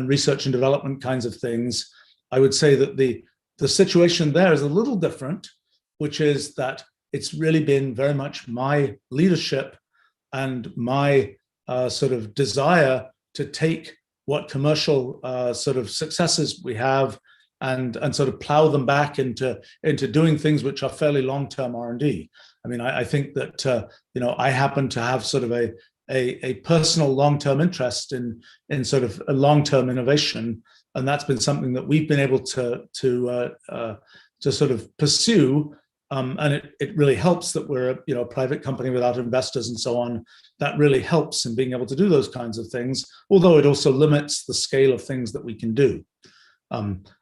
Speaker 1: research and development kinds of things. I would say that the situation there is a little different, which is that it's really been very much my leadership and my sort of desire to take what commercial sort of successes we have and sort of plow them back into doing things which are fairly long-term R&D. I mean, I think that I happen to have sort of a personal long-term interest in sort of a long-term innovation, and that's been something that we've been able to sort of pursue. And it really helps that we're a private company without investors and so on. That really helps in being able to do those kinds of things, although it also limits the scale of things that we can do.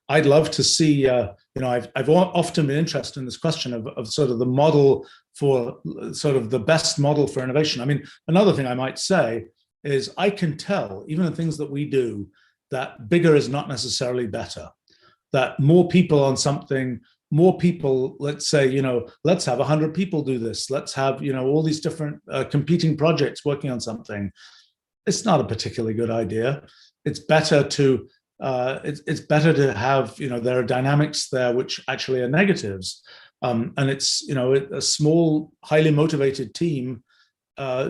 Speaker 1: I'd love to see, I've often been interested in this question of sort of the model for sort of the best model for innovation. I mean, another thing I might say is I can tell, even the things that we do, that bigger is not necessarily better, that more people on something, more people, let's say, let's have 100 people do this. Let's have, all these different competing projects working on something. It's not a particularly good idea. It's better to it's better to have, there are dynamics there which actually are negatives. And it's, a small, highly motivated team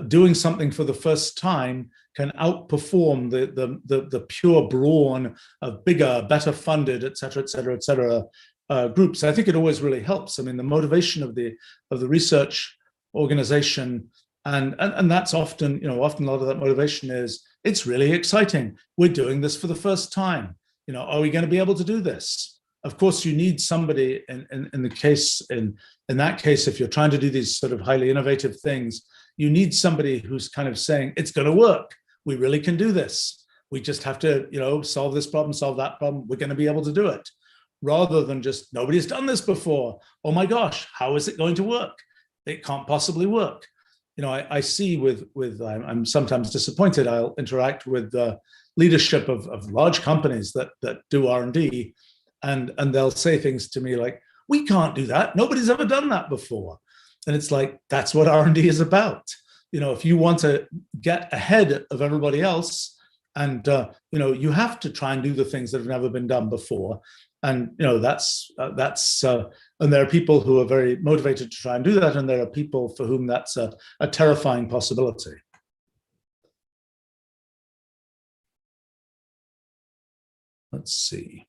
Speaker 1: doing something for the first time can outperform the pure brawn of bigger, better funded, et cetera, groups. I think it always really helps. I mean, the motivation of the research organization, and that's often, often a lot of that motivation is, it's really exciting. We're doing this for the first time. Are we going to be able to do this? Of course, you need somebody in that case, if you're trying to do these sort of highly innovative things, you need somebody who's kind of saying, it's going to work. We really can do this. We just have to, solve this problem, solve that problem. We're going to be able to do it. Rather than just, nobody's done this before. Oh my gosh, how is it going to work? It can't possibly work. I see I'm sometimes disappointed. I'll interact with the leadership of large companies that do R&D, and they'll say things to me like, we can't do that. Nobody's ever done that before. And it's like, that's what R&D is about. If you want to get ahead of everybody else, and you have to try and do the things that have never been done before. And that's and there are people who are very motivated to try and do that, and there are people for whom that's a terrifying possibility. Let's see.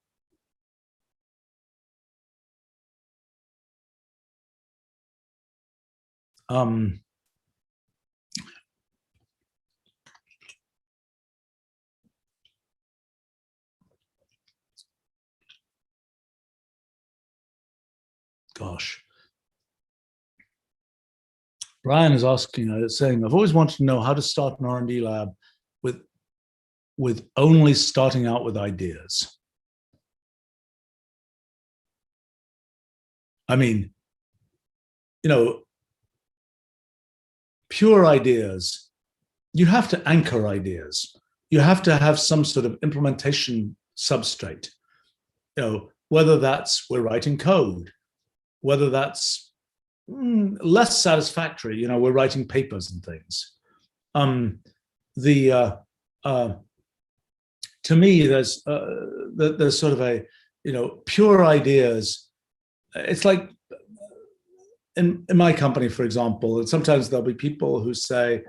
Speaker 1: Gosh. Brian is asking, saying, I've always wanted to know how to start an R&D lab with only starting out with ideas. I mean, pure ideas, you have to anchor ideas. You have to have some sort of implementation substrate, whether that's we're writing code, whether that's less satisfactory, we're writing papers and things. To me, there's sort of a, pure ideas. It's like in my company, for example, sometimes there'll be people who say,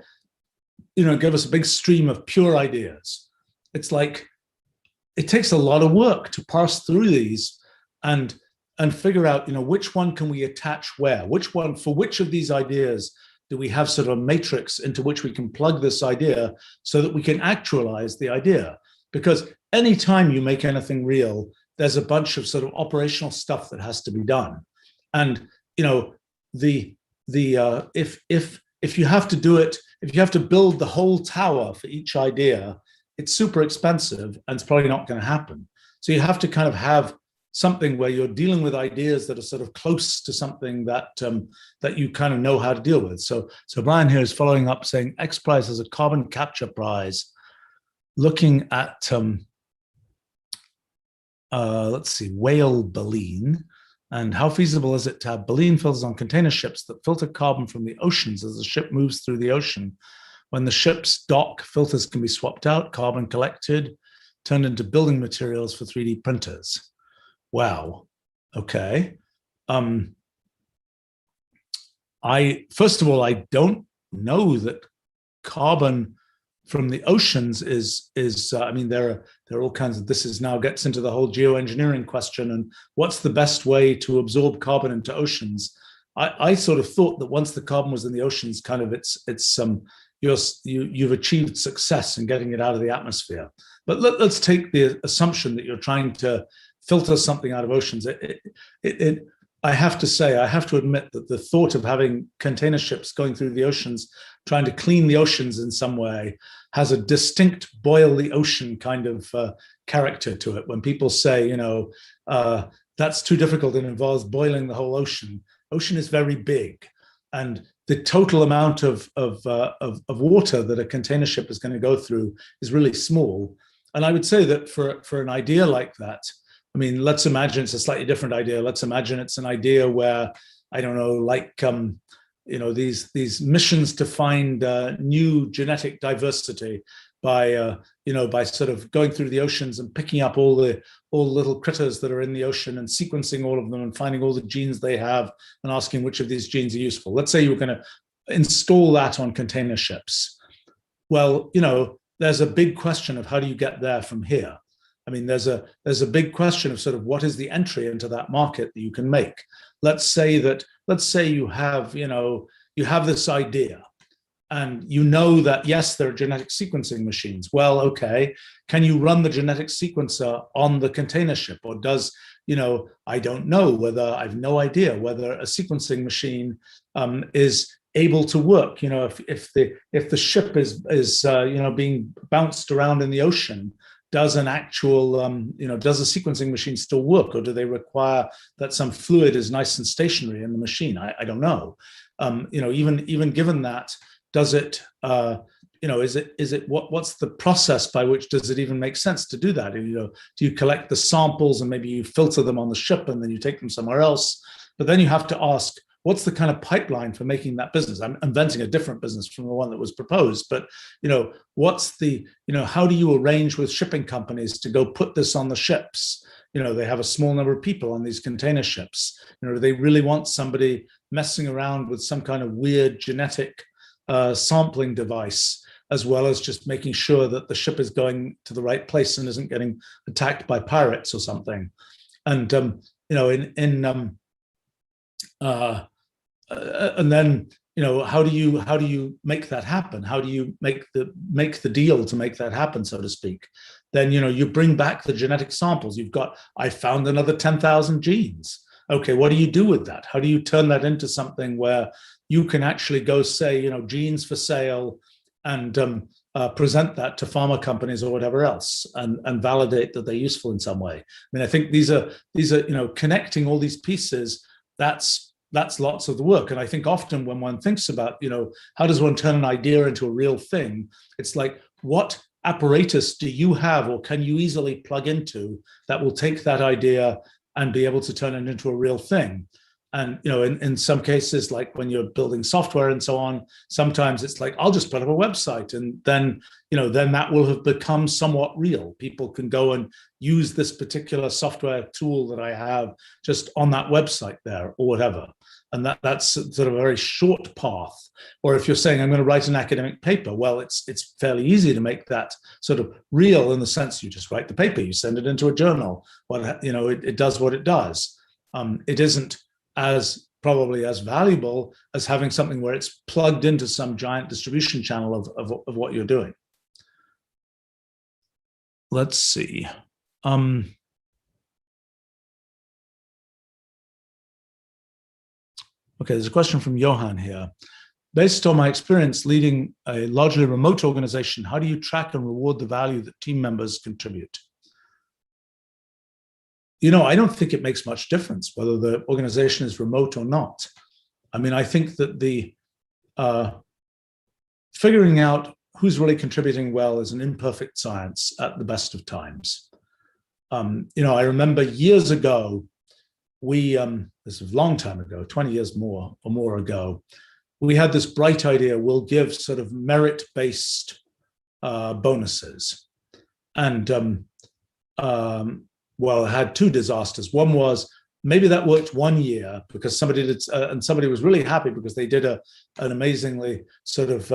Speaker 1: give us a big stream of pure ideas. It's like, it takes a lot of work to parse through these and figure out, which one can we attach where, for which of these ideas do we have sort of a matrix into which we can plug this idea so that we can actualize the idea. Because anytime you make anything real, there's a bunch of sort of operational stuff that has to be done. And, if you have to do it, if you have to build the whole tower for each idea, it's super expensive and it's probably not going to happen. So you have to kind of have something where you're dealing with ideas that are sort of close to something that that you kind of know how to deal with. So Brian here is following up saying X Prize has a carbon capture prize, looking at let's see, whale baleen, and how feasible is it to have baleen filters on container ships that filter carbon from the oceans as the ship moves through the ocean? When the ships dock, filters can be swapped out, carbon collected, turned into building materials for 3D printers. Wow. Okay. First of all, I don't know that carbon from the oceans is I mean, there are all kinds of, this is now gets into the whole geoengineering question and what's the best way to absorb carbon into oceans. I sort of thought that once the carbon was in the oceans, kind of you've achieved success in getting it out of the atmosphere. But let's take the assumption that you're trying to filter something out of oceans. I have to say, I have to admit that the thought of having container ships going through the oceans, trying to clean the oceans in some way, has a distinct boil the ocean kind of character to it. When people say, that's too difficult and involves boiling the whole ocean. Ocean is very big, and the total amount of water that a container ship is going to go through is really small. And I would say that for an idea like that, I mean, let's imagine it's a slightly different idea. Let's imagine it's an idea where, I don't know, like these missions to find new genetic diversity by sort of going through the oceans and picking up all the little critters that are in the ocean and sequencing all of them and finding all the genes they have and asking which of these genes are useful. Let's say you were going to install that on container ships. Well, there's a big question of how do you get there from here? I mean, there's a big question of sort of what is the entry into that market that you can make. Let's say you have this idea, and that, yes, there are genetic sequencing machines. Well, okay, can you run the genetic sequencer on the container ship? Or does, I don't know I have no idea whether a sequencing machine is able to work. If the ship is being bounced around in the ocean, does an actual, does a sequencing machine still work, or do they require that some fluid is nice and stationary in the machine? I don't know. Even given that, does it, what's the process by which does it even make sense to do that? Do you collect the samples and maybe you filter them on the ship and then you take them somewhere else? But then you have to ask, what's the kind of pipeline for making that business? I'm inventing a different business from the one that was proposed, but what's the, how do you arrange with shipping companies to go put this on the ships? They have a small number of people on these container ships. Do they really want somebody messing around with some kind of weird genetic sampling device, as well as just making sure that the ship is going to the right place and isn't getting attacked by pirates or something? And and then how do you make that happen? How do you make the deal to make that happen, so to speak? Then you bring back the genetic samples. I found another 10,000 genes. Okay, what do you do with that? How do you turn that into something where you can actually go say, genes for sale, and present that to pharma companies or whatever else, and validate that they're useful in some way? I mean, I think these are connecting all these pieces. That's lots of the work. And I think often when one thinks about, how does one turn an idea into a real thing? It's like, what apparatus do you have or can you easily plug into that will take that idea and be able to turn it into a real thing? And, in some cases, like when you're building software and so on, sometimes it's like, I'll just put up a website, and then, then that will have become somewhat real. People can go and use this particular software tool that I have just on that website there or whatever. And that's sort of a very short path. Or if you're saying, I'm going to write an academic paper, well, it's fairly easy to make that sort of real, in the sense you just write the paper, you send it into a journal. Well, it does what it does. It isn't probably as valuable as having something where it's plugged into some giant distribution channel of what you're doing. Let's see. Okay, there's a question from Johan here. Based on my experience leading a largely remote organization, how do you track and reward the value that team members contribute? I don't think it makes much difference whether the organization is remote or not. I mean, I think that the figuring out who's really contributing well is an imperfect science at the best of times. I remember years ago, this was a long time ago, 20 years more ago, we had this bright idea, we'll give sort of merit-based bonuses. And well, it had two disasters. One was maybe that worked 1 year because somebody did, and somebody was really happy because they did an amazingly sort of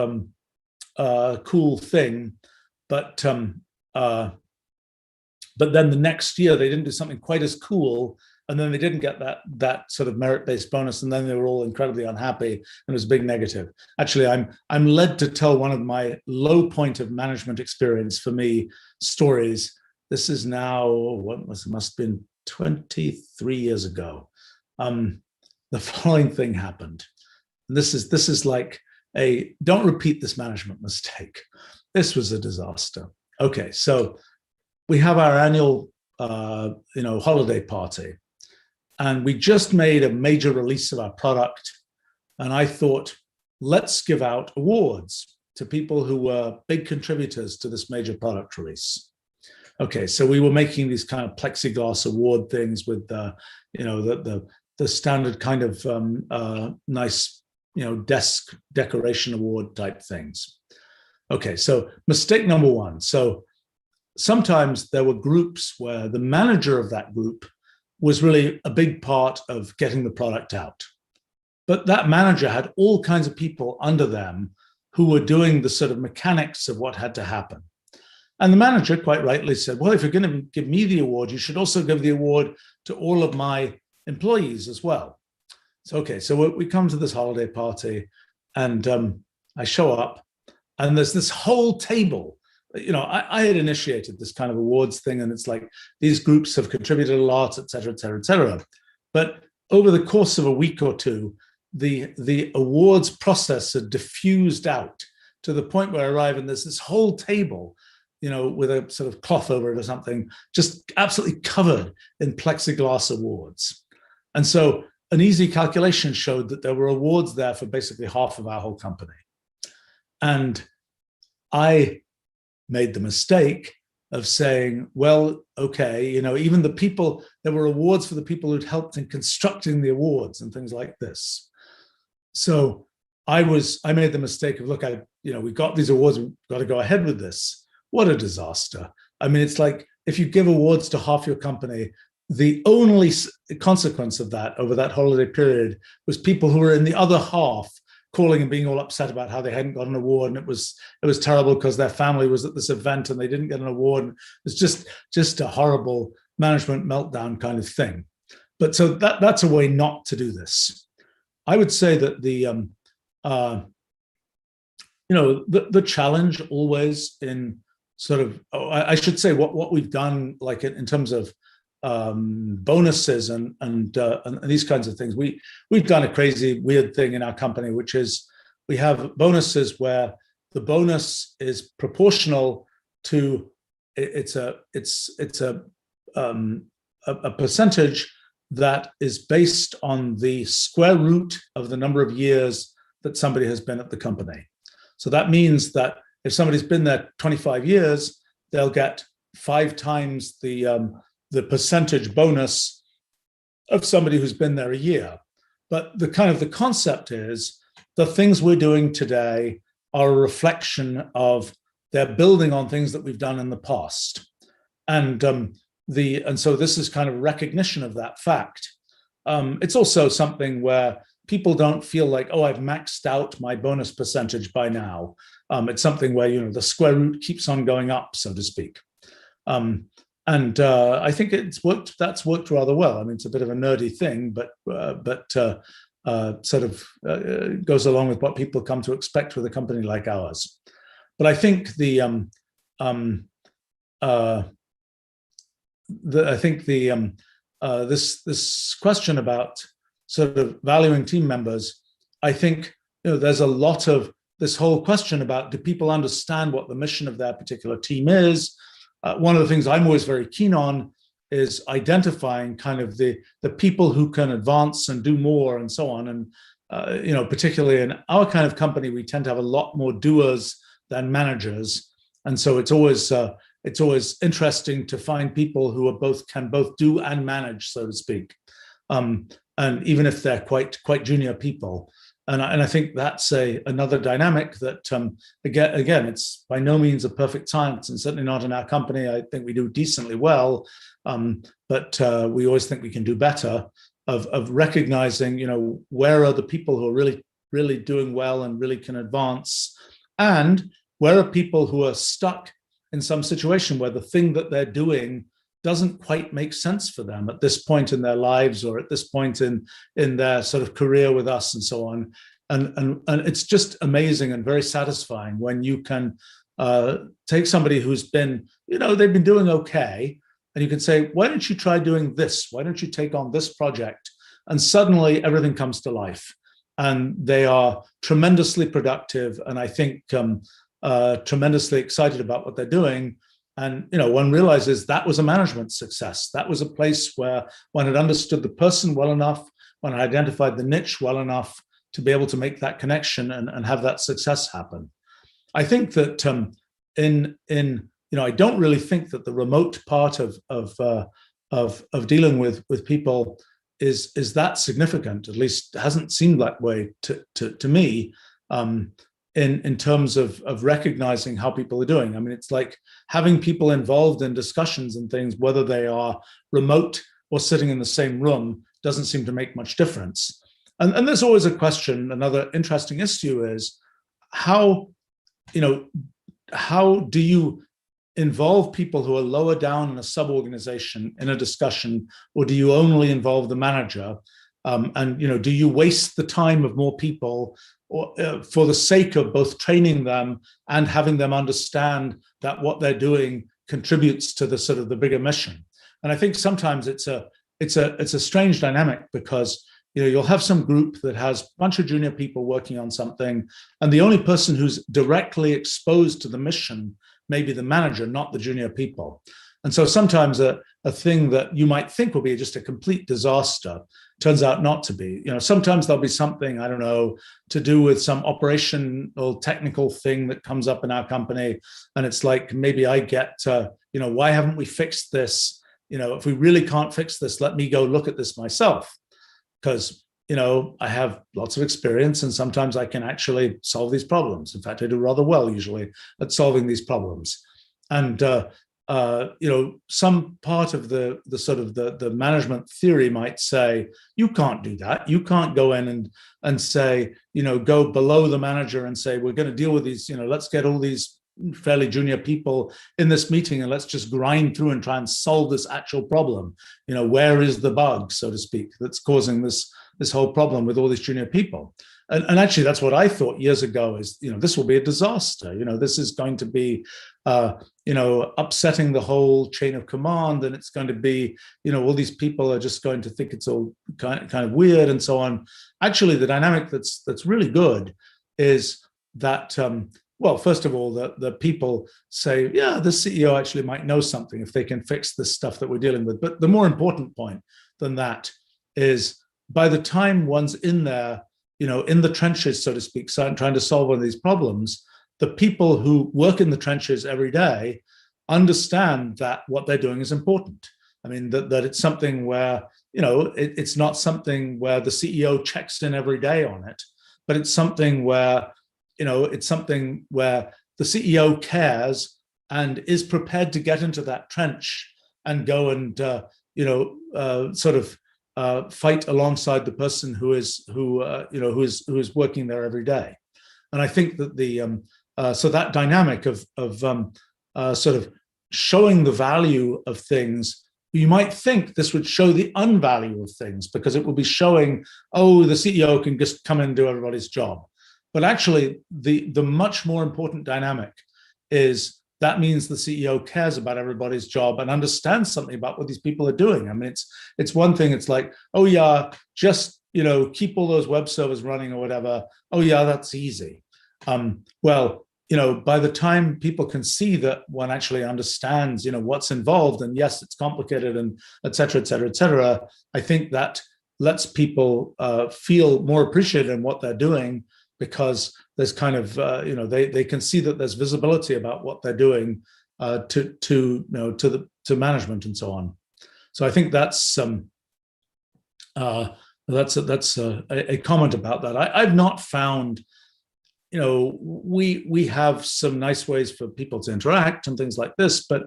Speaker 1: cool thing, but then the next year they didn't do something quite as cool, and then they didn't get that sort of merit-based bonus, and then they were all incredibly unhappy, and it was a big negative. Actually, I'm led to tell one of my low point of management experience for me stories. This is now must have been 23 years ago. The following thing happened. And this is like don't repeat this management mistake. This was a disaster. Okay, so we have our annual holiday party, and we just made a major release of our product, and I thought, let's give out awards to people who were big contributors to this major product release. Okay, so we were making these kind of plexiglass award things with the standard kind of nice desk decoration award type things. Okay, so mistake number one. So sometimes there were groups where the manager of that group was really a big part of getting the product out. But that manager had all kinds of people under them who were doing the sort of mechanics of what had to happen. And the manager quite rightly said, well, if you're going to give me the award, you should also give the award to all of my employees as well. So, okay, so we come to this holiday party, and I show up, and there's this whole table. I had initiated this kind of awards thing, and it's like these groups have contributed a lot, et cetera, et cetera, et cetera. But over the course of a week or two, the awards process had diffused out to the point where I arrive, and there's this whole table, with a sort of cloth over it or something, just absolutely covered in plexiglass awards. And so an easy calculation showed that there were awards there for basically half of our whole company. And I made the mistake of saying, well, okay, even the people, there were awards for the people who'd helped in constructing the awards and things like this. So I made the mistake of, look, we got these awards, we've got to go ahead with this. What a disaster. I mean, it's like if you give awards to half your company, the only consequence of that over that holiday period was people who were in the other half calling and being all upset about how they hadn't got an award, and it was terrible because their family was at this event and they didn't get an award. And it's just a horrible management meltdown kind of thing. But so that's a way not to do this. I would say that the challenge always in sort of, I should say what we've done, like in terms of bonuses and these kinds of things. We've done a crazy, weird thing in our company, which is we have bonuses where the bonus is proportional to it's a percentage that is based on the square root of the number of years that somebody has been at the company. So that means that if somebody's been there 25 years, they'll get 5 times the percentage bonus of somebody who's been there a year. But the concept is the things we're doing today are a reflection of they're building on things that we've done in the past. And so this is kind of recognition of that fact. It's also something where people don't feel like, oh, I've maxed out my bonus percentage by now. It's something where, the square root keeps on going up, so to speak. And I think that's worked rather well. I mean, it's a bit of a nerdy thing, but sort of goes along with what people come to expect with a company like ours. But I think this question about sort of valuing team members, I think there's a lot of this whole question about, do people understand what the mission of their particular team is? One of the things I'm always very keen on is identifying kind of the people who can advance and do more and so on. And particularly in our kind of company, we tend to have a lot more doers than managers, and so it's always interesting to find people who can both do and manage, so to speak. And even if they're quite junior people. And I think that's another dynamic that, again, it's by no means a perfect science, and certainly not in our company. I think we do decently well, but we always think we can do better of recognizing, where are the people who are really, really doing well and really can advance, and where are people who are stuck in some situation where the thing that they're doing doesn't quite make sense for them at this point in their lives or at this point in their sort of career with us and so on. And it's just amazing and very satisfying when you can take somebody who's been, they've been doing okay, and you can say, why don't you try doing this? Why don't you take on this project? And suddenly everything comes to life. And they are tremendously productive, and I think tremendously excited about what they're doing. And one realizes that was a management success. That was a place where one had understood the person well enough, one had identified the niche well enough to be able to make that connection and have that success happen. I think that I don't really think that the remote part of dealing with people is that significant. At least it hasn't seemed that way to me. In terms of recognizing how people are doing. I mean, it's like having people involved in discussions and things, whether they are remote or sitting in the same room, doesn't seem to make much difference. And there's always a question, another interesting issue is how do you involve people who are lower down in a sub-organization in a discussion, or do you only involve the manager? Do you waste the time of more people for the sake of both training them and having them understand that what they're doing contributes to the sort of the bigger mission? And I think sometimes it's a strange dynamic, because you'll have some group that has a bunch of junior people working on something, and the only person who's directly exposed to the mission may be the manager, not the junior people. And so sometimes a thing that you might think will be just a complete disaster turns out not to be. Sometimes there'll be something, I don't know, to do with some operational technical thing that comes up in our company. And it's like, maybe I get, why haven't we fixed this? If we really can't fix this, let me go look at this myself. Because, I have lots of experience, and sometimes I can actually solve these problems. In fact, I do rather well usually at solving these problems. And some part of the sort of the management theory might say, you can't do that. You can't go in and say, go below the manager and say, we're going to deal with these, let's get all these fairly junior people in this meeting and let's just grind through and try and solve this actual problem. Where is the bug, so to speak, that's causing this whole problem with all these junior people? And actually, that's what I thought years ago is, this will be a disaster. This is going to be, upsetting the whole chain of command. And it's going to be, all these people are just going to think it's all kind of weird and so on. Actually, the dynamic that's really good is that, well, first of all, the people say, yeah, the CEO actually might know something if they can fix this stuff that we're dealing with. But the more important point than that is, by the time one's in there, in the trenches, so to speak, trying to solve one of these problems, the people who work in the trenches every day understand that what they're doing is important. I mean, that it's something where, it's not something where the CEO checks in every day on it, but it's something where, the CEO cares and is prepared to get into that trench and go and, fight alongside the person who is working there every day. And I think that so that dynamic of sort of showing the value of things, you might think this would show the unvalue of things, because it will be showing, oh, the CEO can just come in and do everybody's job. But actually, the much more important dynamic is that means the CEO cares about everybody's job and understands something about what these people are doing. I mean, it's one thing. It's like, oh yeah, just keep all those web servers running or whatever. Oh yeah, that's easy. Well, by the time people can see that one actually understands, what's involved, and yes, it's complicated, and et cetera, et cetera, et cetera, I think that lets people feel more appreciated in what they're doing, because there's kind of, they can see that there's visibility about what they're doing to management and so on. So I think that's a comment about that. I've not found, we have some nice ways for people to interact and things like this, but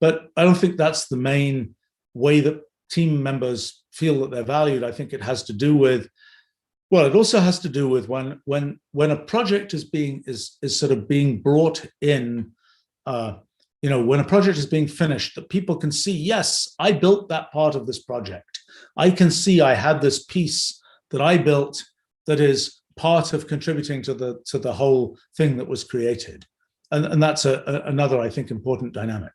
Speaker 1: I don't think that's the main way that team members feel that they're valued. I think it has to do with, Well, it also has to do with when a project is sort of being brought in, when a project is being finished, that people can see, yes, I built that part of this project. I can see I had this piece that I built that is part of contributing to the whole thing that was created, and that's another, I think, important dynamic.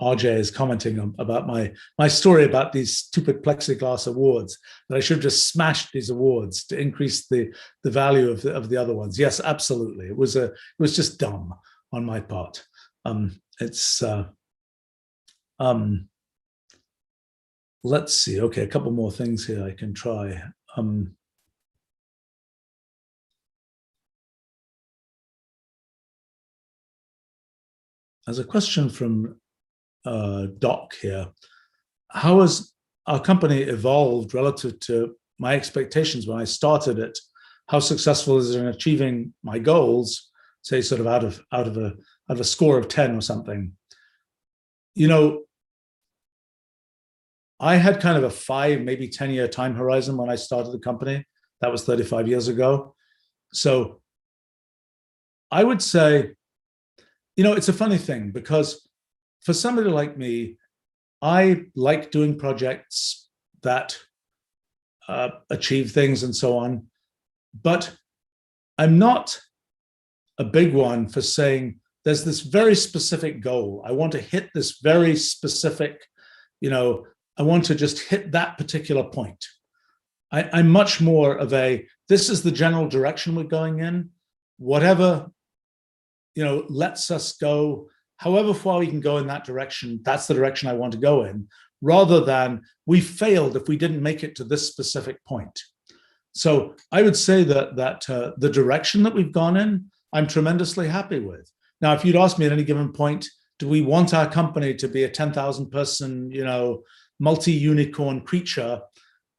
Speaker 1: RJ is commenting about my story about these stupid plexiglass awards, that I should have just smashed these awards to increase the value of the other ones. Yes, absolutely. It was just dumb on my part. Let's see. Okay, a couple more things here I can try. There's a question from Doc here. How has our company evolved relative to my expectations when I started it? How successful is it in achieving my goals? Say, sort of out of a score of 10 or something. I had kind of a 5, maybe 10-year time horizon when I started the company. That was 35 years ago. So I would say, it's a funny thing, because for somebody like me, I like doing projects that achieve things and so on, but I'm not a big one for saying there's this very specific goal. I want to hit this very specific, I want to just hit that particular point. I'm much more of this is the general direction we're going in. Whatever, lets us go, however far we can go in that direction, that's the direction I want to go in, rather than we failed if we didn't make it to this specific point. So I would say that the direction that we've gone in, I'm tremendously happy with. Now, if you'd asked me at any given point, do we want our company to be a 10,000 person, multi-unicorn creature?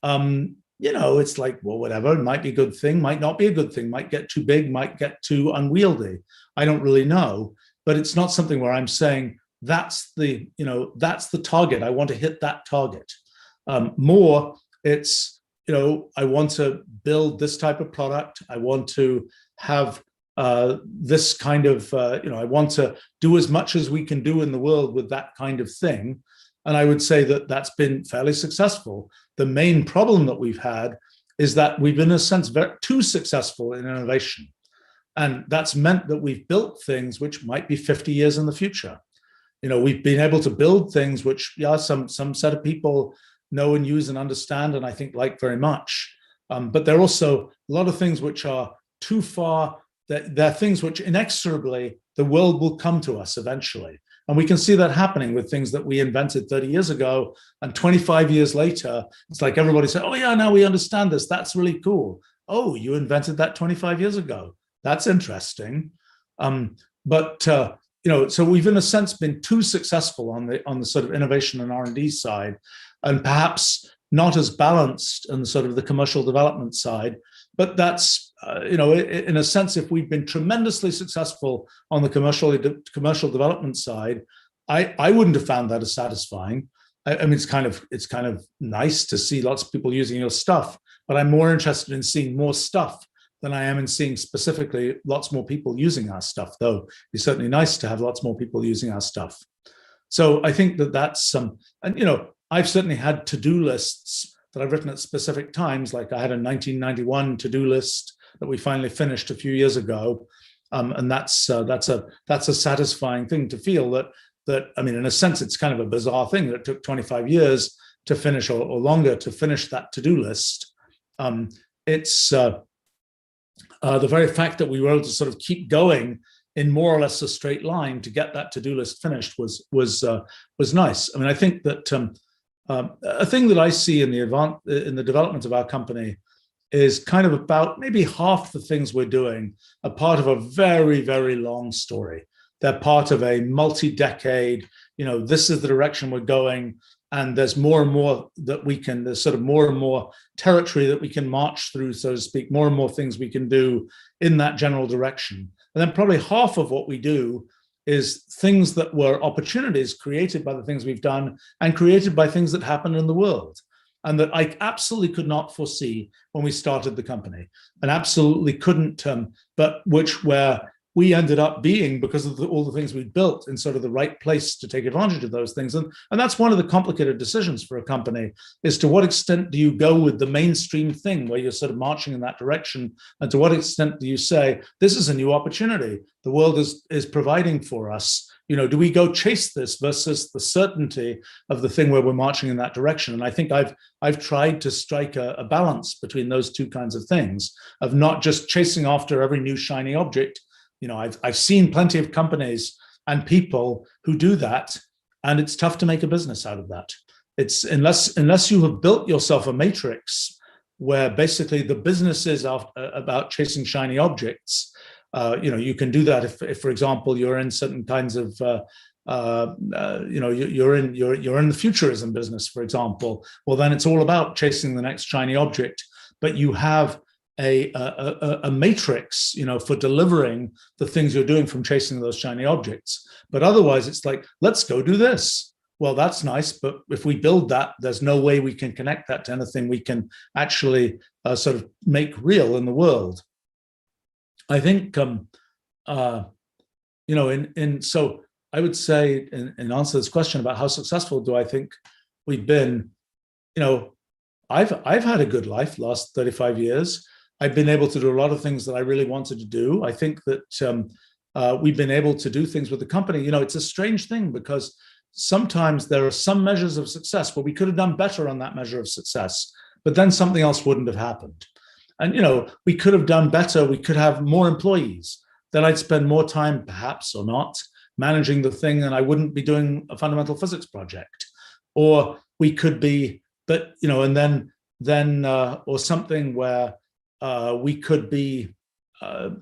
Speaker 1: It's like, well, whatever, it might be a good thing, might not be a good thing, might get too big, might get too unwieldy. I don't really know, but it's not something where I'm saying that's the target. I want to hit that target. More, it's, I want to build this type of product. I want to have this kind of, I want to do as much as we can do in the world with that kind of thing. And I would say that that's been fairly successful. The main problem that we've had is that we've been, in a sense, too successful in innovation. And that's meant that we've built things which might be 50 years in the future. We've been able to build things which, some set of people know and use and understand, and I think like very much. But there are also a lot of things which are too far. They're things which inexorably the world will come to us eventually. And we can see that happening with things that we invented 30 years ago. And 25 years later, it's like everybody said, oh yeah, now we understand this. That's really cool. Oh, you invented that 25 years ago. That's interesting. So we've in a sense been too successful on the sort of innovation and R&D side, and perhaps not as balanced in the sort of the commercial development side. But that's, in a sense, if we've been tremendously successful on the commercial development side, I wouldn't have found that as satisfying. I mean, it's kind of nice to see lots of people using your stuff, but I'm more interested in seeing more stuff than I am in seeing specifically lots more people using our stuff, though it's certainly nice to have lots more people using our stuff. So I think that's and I've certainly had to-do lists that I've written at specific times. Like I had a 1991 to-do list that we finally finished a few years ago, and that's a satisfying thing to feel that I mean, in a sense, it's kind of a bizarre thing that it took 25 years to finish or longer to finish that to-do list. It's the very fact that we were able to sort of keep going in more or less a straight line to get that to-do list finished was nice. I mean, I think that a thing that I see in the development of our company is kind of about maybe half the things we're doing are part of a very, very long story. They're part of a multi-decade, this is the direction we're going, and there's more and more that there's sort of more and more territory that we can march through, so to speak, more and more things we can do in that general direction. And then probably half of what we do is things that were opportunities created by the things we've done and created by things that happen in the world. and that I absolutely could not foresee when we started the company, and absolutely couldn't, but where we ended up being because of all the things we built in sort of the right place to take advantage of those things. And that's one of the complicated decisions for a company, is to what extent do you go with the mainstream thing where you're sort of marching in that direction, and to what extent do you say, this is a new opportunity, the world is providing for us. Do we go chase this versus the certainty of the thing where we're marching in that direction? And I think I've tried to strike a balance between those two kinds of things, of not just chasing after every new shiny object. I've seen plenty of companies and people who do that, and it's tough to make a business out of that. It's unless you have built yourself a matrix where basically the business is about chasing shiny objects. You can do that if, for example, you're in certain kinds of you're in the futurism business, for example. Well, then it's all about chasing the next shiny object, but you have a matrix, for delivering the things you're doing from chasing those shiny objects. But otherwise, it's like, let's go do this. Well, that's nice, but if we build that, there's no way we can connect that to anything we can actually sort of make real in the world. I think, so I would say, in answer to this question about how successful do I think we've been, I've had a good life last 35 years. I've been able to do a lot of things that I really wanted to do. I think that we've been able to do things with the company. It's a strange thing, because sometimes there are some measures of success where we could have done better on that measure of success, but then something else wouldn't have happened. And, we could have done better. We could have more employees. Then I'd spend more time, perhaps or not, managing the thing, and I wouldn't be doing a fundamental physics project. Or we could be, but, and then or something where we could be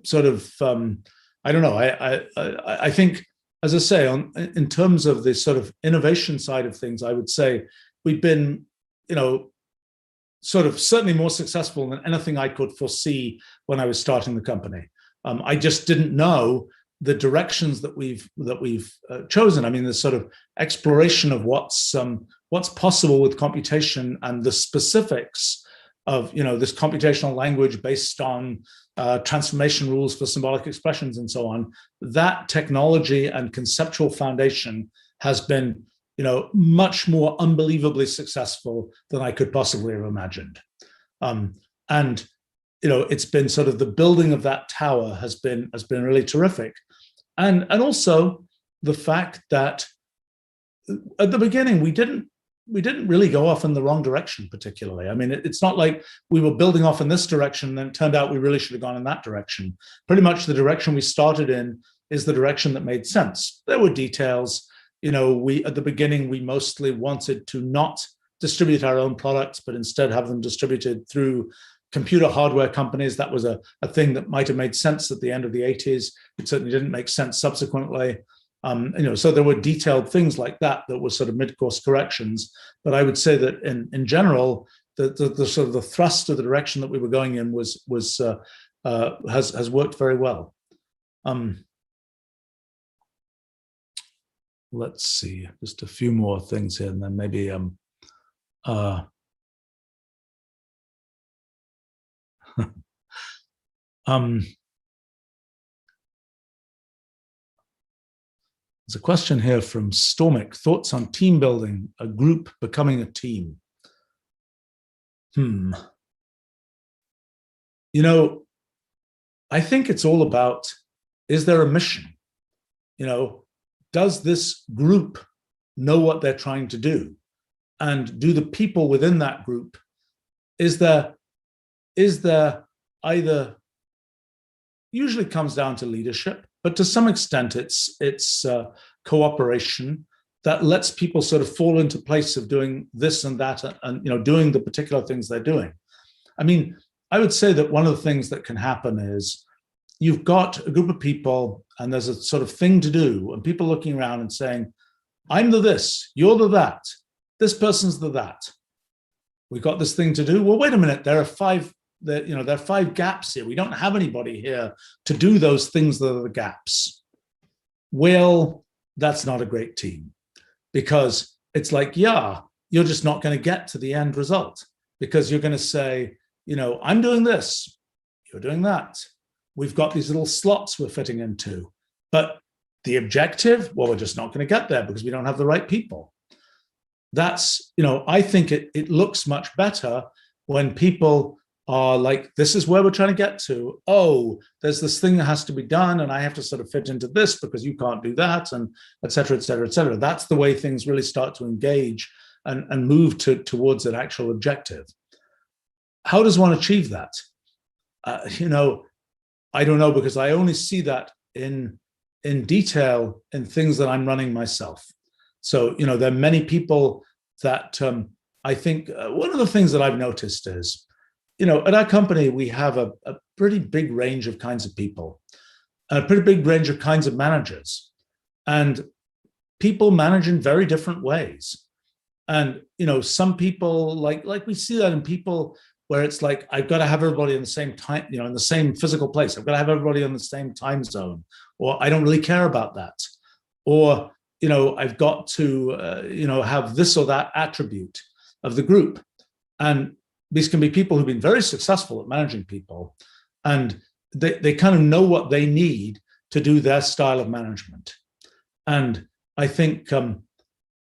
Speaker 1: sort of, I don't know. I think, as I say, in terms of the sort of innovation side of things, I would say we've been, sort of certainly more successful than anything I could foresee when I was starting the company. I just didn't know the directions that we've chosen. I mean, the sort of exploration of what's possible with computation, and the specifics of this computational language based on transformation rules for symbolic expressions and so on. That technology and conceptual foundation has been much more unbelievably successful than I could possibly have imagined. And it's been sort of the building of that tower has been really terrific. And also the fact that at the beginning, we didn't really go off in the wrong direction particularly. I mean, it's not like we were building off in this direction and then it turned out we really should have gone in that direction. Pretty much the direction we started in is the direction that made sense. There were details. At the beginning, we mostly wanted to not distribute our own products, but instead have them distributed through computer hardware companies. That was a thing that might have made sense at the end of the 80s. It certainly didn't make sense subsequently. So there were detailed things like that were sort of mid-course corrections. But I would say that in general, the sort of the thrust of the direction that we were going in has worked very well. Let's see, just a few more things here, and then maybe there's a question here from Stormic. Thoughts on team building, a group becoming a team? I think it's all about, is there a mission? Does this group know what they're trying to do? And do the people within that group, is there either, usually comes down to leadership, but to some extent it's cooperation that lets people sort of fall into place of doing this and that, and doing the particular things they're doing. I mean, I would say that one of the things that can happen is you've got a group of people and there's a sort of thing to do, and people looking around and saying, I'm the this, you're the that, this person's the that. We've got this thing to do. Well, wait a minute, there are five gaps here. We don't have anybody here to do those things that are the gaps. Well, that's not a great team, because it's like, yeah, you're just not going to get to the end result, because you're going to say, I'm doing this, you're doing that. We've got these little slots we're fitting into, but the objective, well, we're just not going to get there because we don't have the right people. That's, I think it looks much better when people are like, this is where we're trying to get to. Oh, there's this thing that has to be done, and I have to sort of fit into this because you can't do that, and et cetera, et cetera, et cetera. That's the way things really start to engage and move towards an actual objective. How does one achieve that? I don't know, because I only see that in detail in things that I'm running myself. So, there are many people that I think one of the things that I've noticed is, at our company, we have a pretty big range of kinds of people, a pretty big range of kinds of managers, and people manage in very different ways. And, some people like we see that in people where it's like, I've got to have everybody in the same time, in the same physical place. I've got to have everybody in the same time zone, or I don't really care about that. Or, I've got to, have this or that attribute of the group. And these can be people who've been very successful at managing people, and they kind of know what they need to do their style of management. And I think,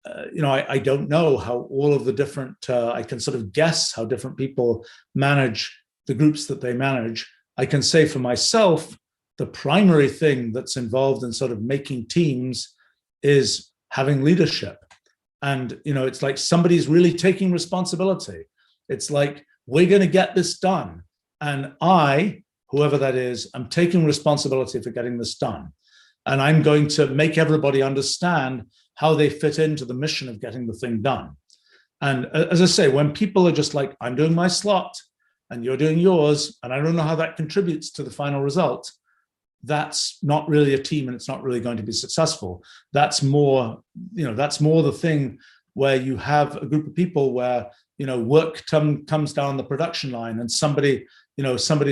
Speaker 1: I don't know how all of the different, I can sort of guess how different people manage the groups that they manage. I can say for myself, the primary thing that's involved in sort of making teams is having leadership. And, it's like somebody's really taking responsibility. It's like, we're going to get this done. And I, whoever that is, I'm taking responsibility for getting this done. And I'm going to make everybody understand how they fit into the mission of getting the thing done. And as I say, when people are just like, I'm doing my slot and you're doing yours, and I don't know how that contributes to the final result, that's not really a team, and it's not really going to be successful. That's more, that's more the thing where you have a group of people where, work comes down the production line, and somebody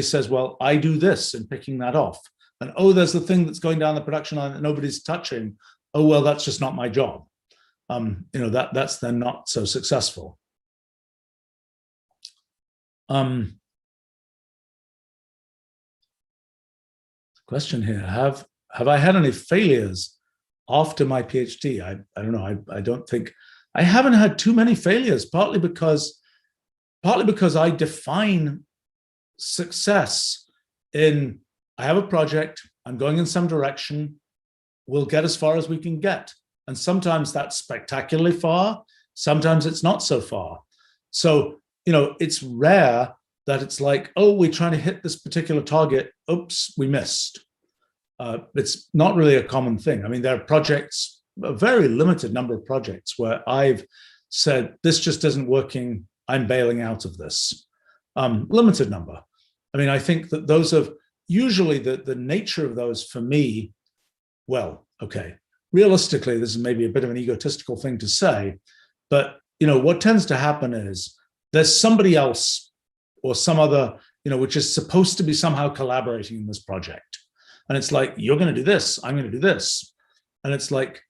Speaker 1: says, well, I do this, and picking that off. And, oh, there's the thing that's going down the production line that nobody's touching. Oh, well, that's just not my job. That's then not so successful. Question here, have I had any failures after my PhD? I don't know. I don't think I haven't had too many failures, partly because I define success in, I have a project, I'm going in some direction, we'll get as far as we can get. And sometimes that's spectacularly far, sometimes it's not so far. So, it's rare that it's like, oh, we're trying to hit this particular target, oops, we missed. It's not really a common thing. I mean, there are projects, a very limited number of projects where I've said, this just isn't working, I'm bailing out of this. Limited number. I mean, I think that those have usually the nature of those for me, well, okay, realistically, this is maybe a bit of an egotistical thing to say, but, what tends to happen is there's somebody else or some other, which is supposed to be somehow collaborating in this project. And it's like, you're going to do this, I'm going to do this. And it's like,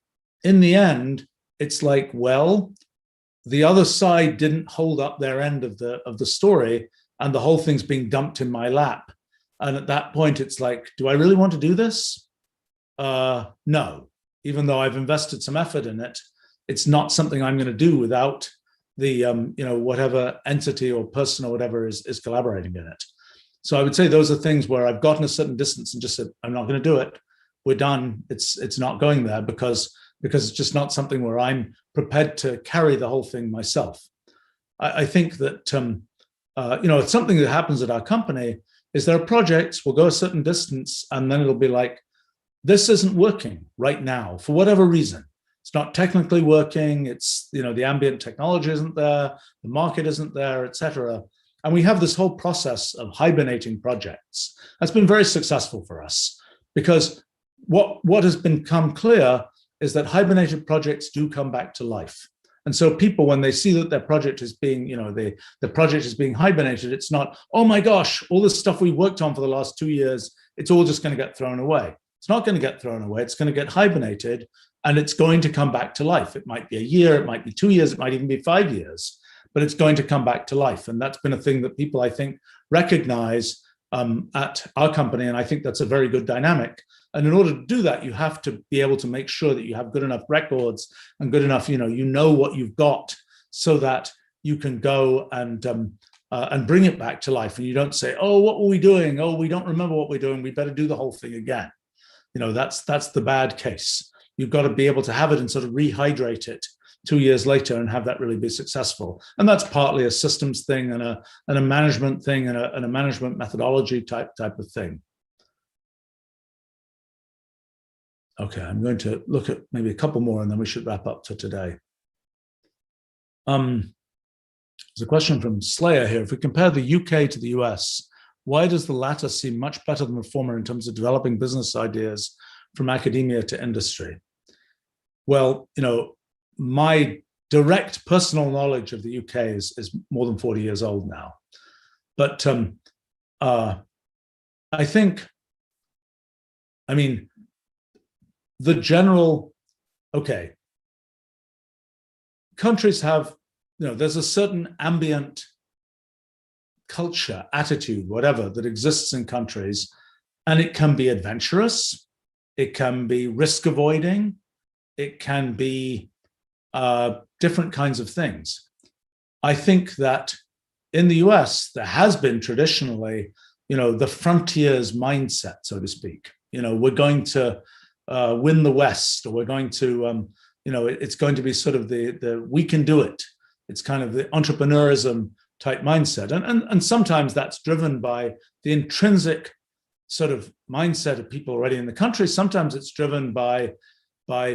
Speaker 1: in the end, it's like, well, the other side didn't hold up their end of the story, and the whole thing's being dumped in my lap. And at that point, it's like, do I really want to do this? No, even though I've invested some effort in it, it's not something I'm going to do without the, whatever entity or person or whatever is collaborating in it. So I would say those are things where I've gotten a certain distance and just said, I'm not going to do it. We're done. It's not going there because it's just not something where I'm prepared to carry the whole thing myself. I think that, it's something that happens at our company is there are projects, we'll go a certain distance, and then it'll be like, this isn't working right now for whatever reason. It's not technically working. It's, the ambient technology isn't there, the market isn't there, et cetera. And we have this whole process of hibernating projects. That's been very successful for us because what has become clear is that hibernated projects do come back to life. And so people, when they see that their project is being, the project is being hibernated, it's not, oh my gosh, all this stuff we worked on for the last 2 years, it's all just going to get thrown away. It's not going to get thrown away. It's going to get hibernated. and it's going to come back to life. It might be a year, it might be 2 years, it might even be 5 years, but it's going to come back to life. And that's been a thing that people, I think, recognize at our company, and I think that's a very good dynamic. And in order to do that, you have to be able to make sure that you have good enough records and good enough, you know what you've got, so that you can go and bring it back to life. And you don't say, oh, what were we doing? Oh, we don't remember what we're doing. We better do the whole thing again. That's the bad case. You've got to be able to have it and sort of rehydrate it 2 years later and have that really be successful. And that's partly a systems thing and a management thing and a management methodology type of thing. Okay, I'm going to look at maybe a couple more and then we should wrap up for today. There's a question from Slayer here. If we compare the UK to the US, why does the latter seem much better than the former in terms of developing business ideas from academia to industry? Well, my direct personal knowledge of the UK is more than 40 years old now. But I think, the general, countries have, there's a certain ambient culture, attitude, whatever, that exists in countries, and it can be adventurous, it can be risk avoiding, it can be different kinds of things. I think that in the US, there has been traditionally, the frontiers mindset, so to speak. We're going to win the West, or we're going to, it's going to be sort of the we can do it. It's kind of the entrepreneurism type mindset. And sometimes that's driven by the intrinsic sort of mindset of people already in the country. Sometimes it's driven by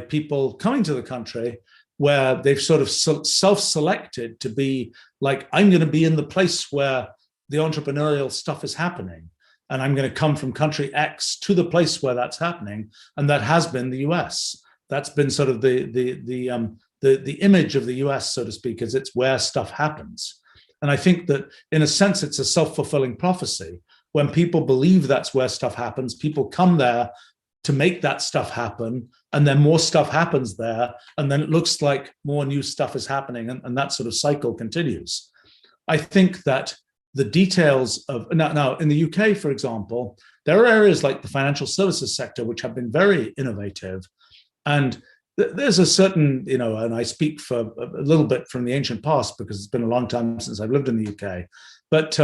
Speaker 1: people coming to the country where they've sort of self-selected to be like, I'm going to be in the place where the entrepreneurial stuff is happening. And I'm going to come from country X to the place where that's happening. And that has been the US. That's been sort of the image of the US, so to speak, is it's where stuff happens. And I think that in a sense, it's a self-fulfilling prophecy. When people believe that's where stuff happens, people come there to make that stuff happen, and then more stuff happens there, and then it looks like more new stuff is happening, and that sort of cycle continues. I think that the details of, now in the UK, for example, there are areas like the financial services sector, which have been very innovative. And there's a certain, and I speak for a little bit from the ancient past because it's been a long time since I've lived in the UK, but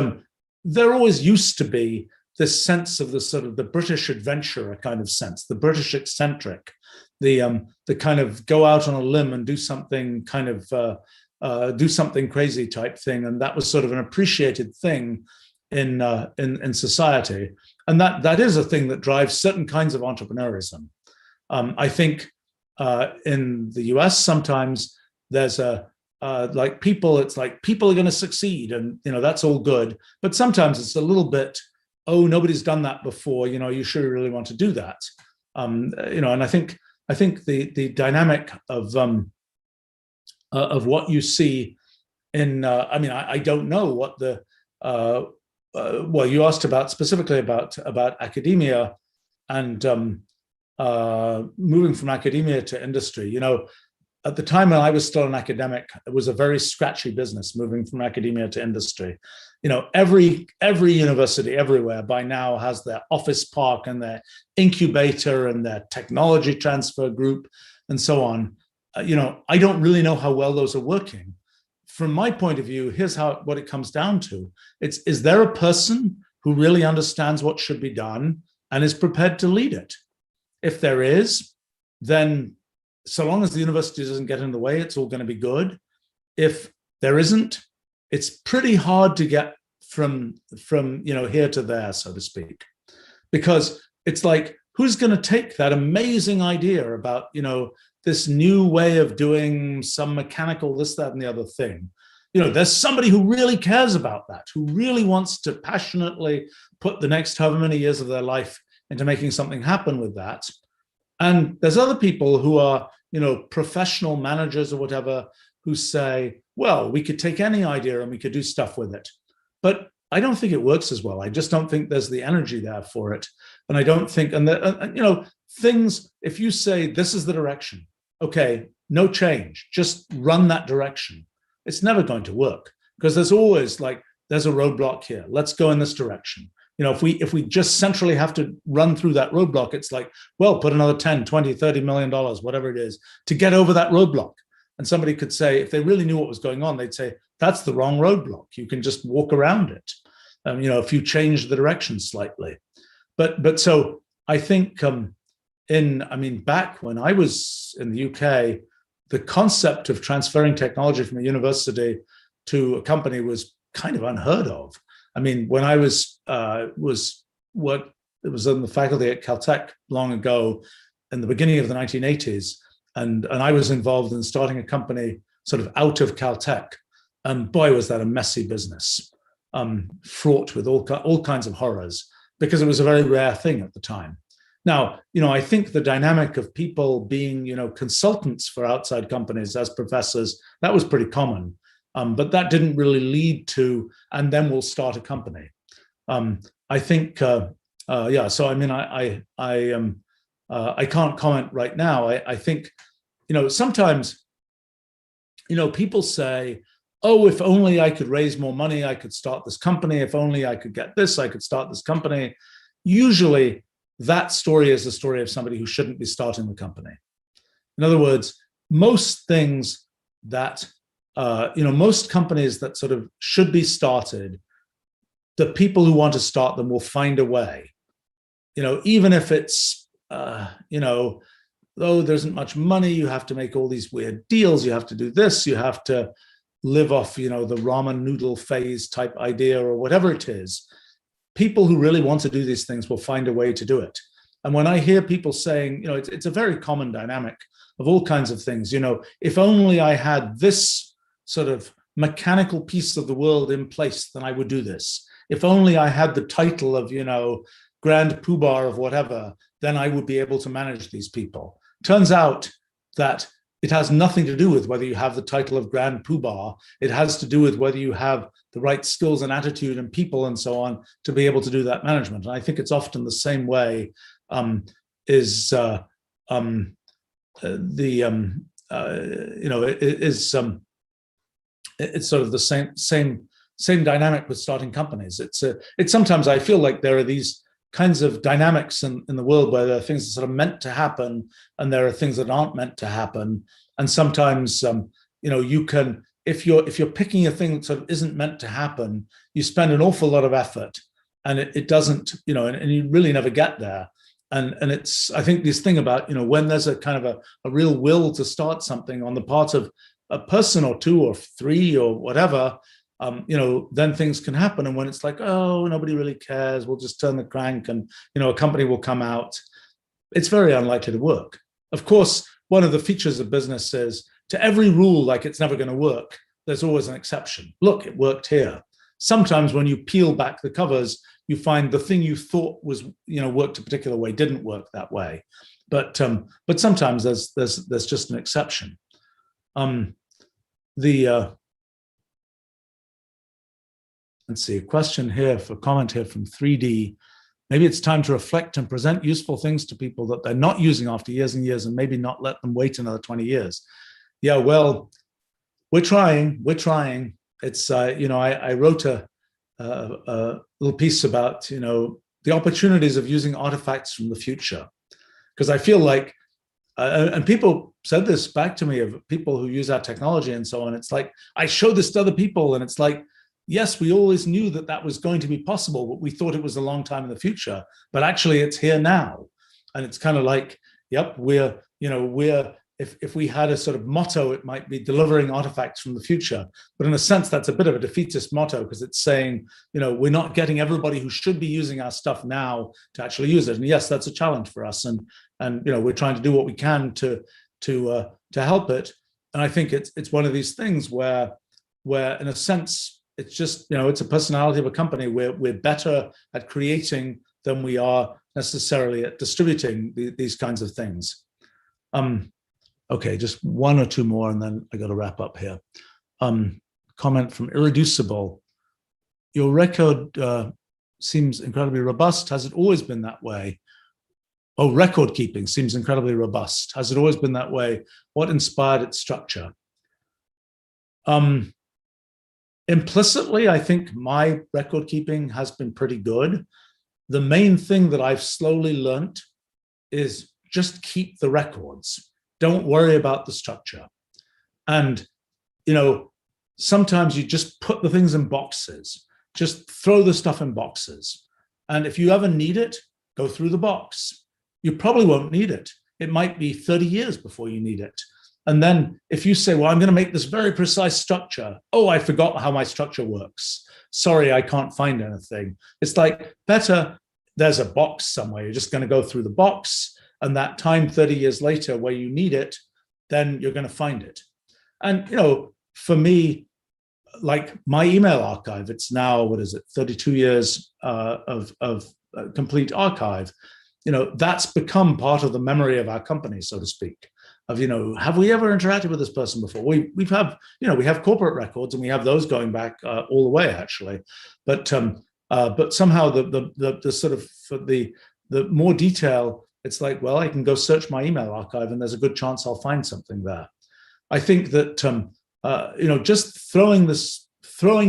Speaker 1: there always used to be this sense of the sort of the British adventurer kind of sense, the British eccentric, the kind of go out on a limb and do something kind of, do something crazy type thing. And that was sort of an appreciated thing in society. And that is a thing that drives certain kinds of entrepreneurism. I think in the US, sometimes there's like people, it's like people are going to succeed and, that's all good. But sometimes it's a little bit, oh, nobody's done that before, you should really want to do that. And I think the dynamic of what you see in, I don't know what the, well, you asked about specifically about academia and moving from academia to industry. At the time when I was still an academic, it was a very scratchy business moving from academia to industry. Every university everywhere by now has their office park and their incubator and their technology transfer group and so on. I don't really know how well those are working. From my point of view, here's what it comes down to. Is there a person who really understands what should be done and is prepared to lead it? If there is, then so long as the university doesn't get in the way, it's all going to be good. If there isn't, it's pretty hard to get from here to there, so to speak, because it's like, who's going to take that amazing idea about, this new way of doing some mechanical this, that, and the other thing? There's somebody who really cares about that, who really wants to passionately put the next however many years of their life into making something happen with that. And there's other people who are, professional managers or whatever, who say, well, we could take any idea and we could do stuff with it. But I don't think it works as well. I just don't think there's the energy there for it. And I don't think, things, if you say, this is the direction, okay, no change, just run that direction, it's never going to work, because there's always like, there's a roadblock here, let's go in this direction. If we just centrally have to run through that roadblock, it's like, well, put another 10, 20, 30 million dollars, whatever it is, to get over that roadblock. And somebody could say, if they really knew what was going on, they'd say, that's the wrong roadblock. You can just walk around it. If you change the direction slightly. But so I think back when I was in the UK, the concept of transferring technology from a university to a company was kind of unheard of. When I was in the faculty at Caltech long ago, in the beginning of the 1980s, and I was involved in starting a company sort of out of Caltech, and boy, was that a messy business, fraught with all kinds of horrors, because it was a very rare thing at the time. Now, I think the dynamic of people being, consultants for outside companies as professors, that was pretty common. But that didn't really lead to, and then we'll start a company. I think, So I can't comment right now. I think, sometimes, people say, oh, if only I could raise more money, I could start this company. If only I could get this, I could start this company. Usually, that story is the story of somebody who shouldn't be starting the company. In other words, most things that most companies that sort of should be started, the people who want to start them will find a way. Even if it's, though there isn't much money, you have to make all these weird deals, you have to do this, you have to live off, the ramen noodle phase type idea or whatever it is. People who really want to do these things will find a way to do it. And when I hear people saying, it's a very common dynamic of all kinds of things, if only I had this sort of mechanical piece of the world in place, then I would do this. If only I had the title of, Grand Poobah of whatever, then I would be able to manage these people. Turns out that it has nothing to do with whether you have the title of Grand Poobah. It has to do with whether you have the right skills and attitude and people and so on to be able to do that management. And I think it's often the same way it's sort of the same dynamic with starting companies. It's sometimes I feel like there are these kinds of dynamics in the world where there are things that sort of meant to happen and there are things that aren't meant to happen. And sometimes you can, if you're picking a thing that sort of isn't meant to happen, you spend an awful lot of effort and it doesn't, and you really never get there. And it's, I think this thing about, when there's a kind of a real will to start something on the part of a person or two or three or whatever, then things can happen. And when it's like, oh, nobody really cares, we'll just turn the crank and, a company will come out, it's very unlikely to work. Of course, one of the features of business is to every rule, like it's never going to work, there's always an exception. Look, it worked here. Sometimes when you peel back the covers, you find the thing you thought was, worked a particular way didn't work that way. But sometimes there's just an exception. Let's see, a comment here from 3D. Maybe it's time to reflect and present useful things to people that they're not using after years and years, and maybe not let them wait another 20 years. Yeah, well, we're trying. It's, I wrote a little piece about, the opportunities of using artifacts from the future. Because I feel like, and people said this back to me of people who use our technology and so on. It's like, I show this to other people and it's like, yes, we always knew that that was going to be possible, but we thought it was a long time in the future, but actually it's here now. And it's kind of like, yep, if we had a sort of motto, it might be delivering artifacts from the future. But in a sense, that's a bit of a defeatist motto because it's saying, we're not getting everybody who should be using our stuff now to actually use it. And yes, that's a challenge for us. And we're trying to do what we can to help it. And I think it's one of these things where in a sense, it's just, it's a personality of a company. We're better at creating than we are necessarily at distributing these kinds of things. Okay, just one or two more, and then I got to wrap up here. Comment from Irreducible. Your record seems incredibly robust. Has it always been that way? Oh, record keeping seems incredibly robust. Has it always been that way? What inspired its structure? Implicitly, I think my record keeping has been pretty good. The main thing that I've slowly learned is just keep the records. Don't worry about the structure. And, sometimes you just put the things in boxes, just throw the stuff in boxes. And if you ever need it, go through the box. You probably won't need it. It might be 30 years before you need it. And then if you say, well, I'm going to make this very precise structure. Oh, I forgot how my structure works. Sorry, I can't find anything. It's like better there's a box somewhere. You're just going to go through the box, and that time 30 years later where you need it, then you're going to find it. And, for me, like my email archive, it's now, 32 years of complete archive. That's become part of the memory of our company, so to speak. Of, have we ever interacted with this person before? We have corporate records, and we have those going back all the way, actually. But somehow the sort of for the more detail, it's like, well, I can go search my email archive, and there's a good chance I'll find something there. I think that just throwing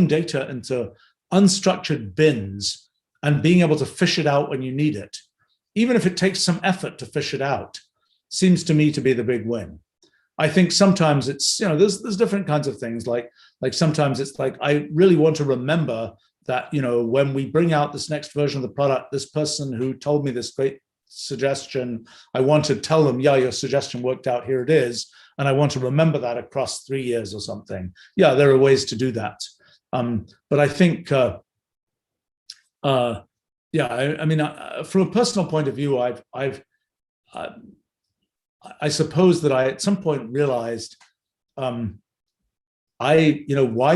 Speaker 1: data into unstructured bins and being able to fish it out when you need it, even if it takes some effort to fish it out, seems to me to be the big win. I think sometimes it's, there's different kinds of things. Like sometimes it's like, I really want to remember that, when we bring out this next version of the product, this person who told me this great suggestion, I want to tell them, yeah, your suggestion worked out, here it is. And I want to remember that across 3 years or something. Yeah, there are ways to do that. But I think, from a personal point of view, I suppose that I at some point realized, why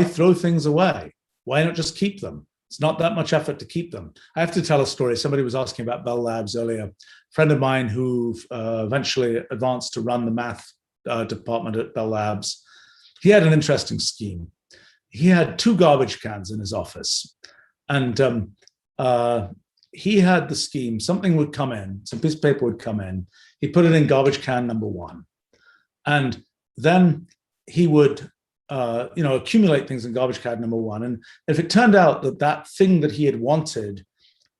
Speaker 1: throw things away? Why not just keep them? It's not that much effort to keep them. I have to tell a story. Somebody was asking about Bell Labs earlier. A friend of mine who eventually advanced to run the math department at Bell Labs, he had an interesting scheme. He had 2 garbage cans in his office. And he had the scheme, something would come in, some piece of paper would come in. He put it in garbage can number 1. And then he would accumulate things in garbage can number 1. And if it turned out that that thing that he had wanted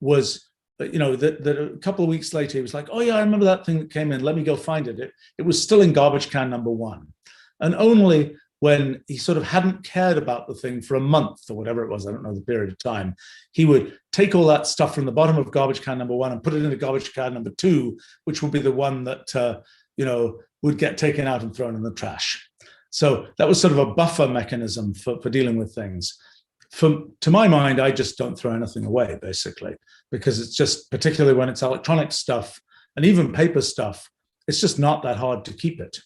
Speaker 1: was, that a couple of weeks later, he was like, oh yeah, I remember that thing that came in, let me go find it. It was still in garbage can number 1. And only when he sort of hadn't cared about the thing for a month or whatever it was, I don't know the period of time, he would take all that stuff from the bottom of garbage can number 1 and put it into garbage can number 2, which would be the one that, would get taken out and thrown in the trash. So that was sort of a buffer mechanism for dealing with things. To my mind, I just don't throw anything away, basically, because it's just, particularly when it's electronic stuff and even paper stuff, it's just not that hard to keep it.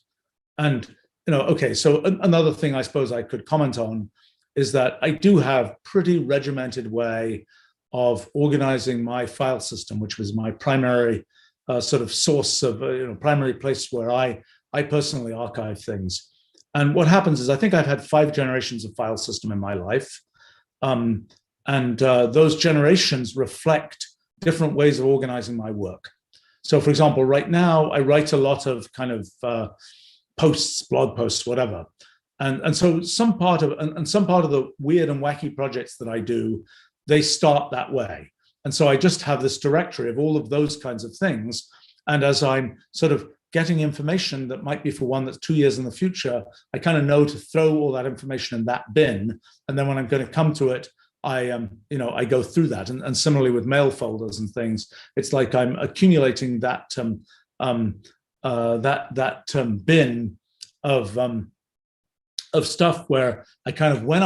Speaker 1: And, okay, so another thing I suppose I could comment on is that I do have pretty regimented way of organizing my file system, which was my primary sort of source of, primary place where I personally archive things. And what happens is I think I've had 5 generations of file system in my life. And those generations reflect different ways of organizing my work. So for example, right now, I write a lot of kind of posts, blog posts, whatever. And so some part of the weird and wacky projects that I do, they start that way. And so I just have this directory of all of those kinds of things. And as I'm sort of getting information that might be for one that's 2 years in the future, I kind of know to throw all that information in that bin. And then when I'm going to come to it, I go through that. And similarly with mail folders and things, it's like I'm accumulating that bin of stuff where I kind of, when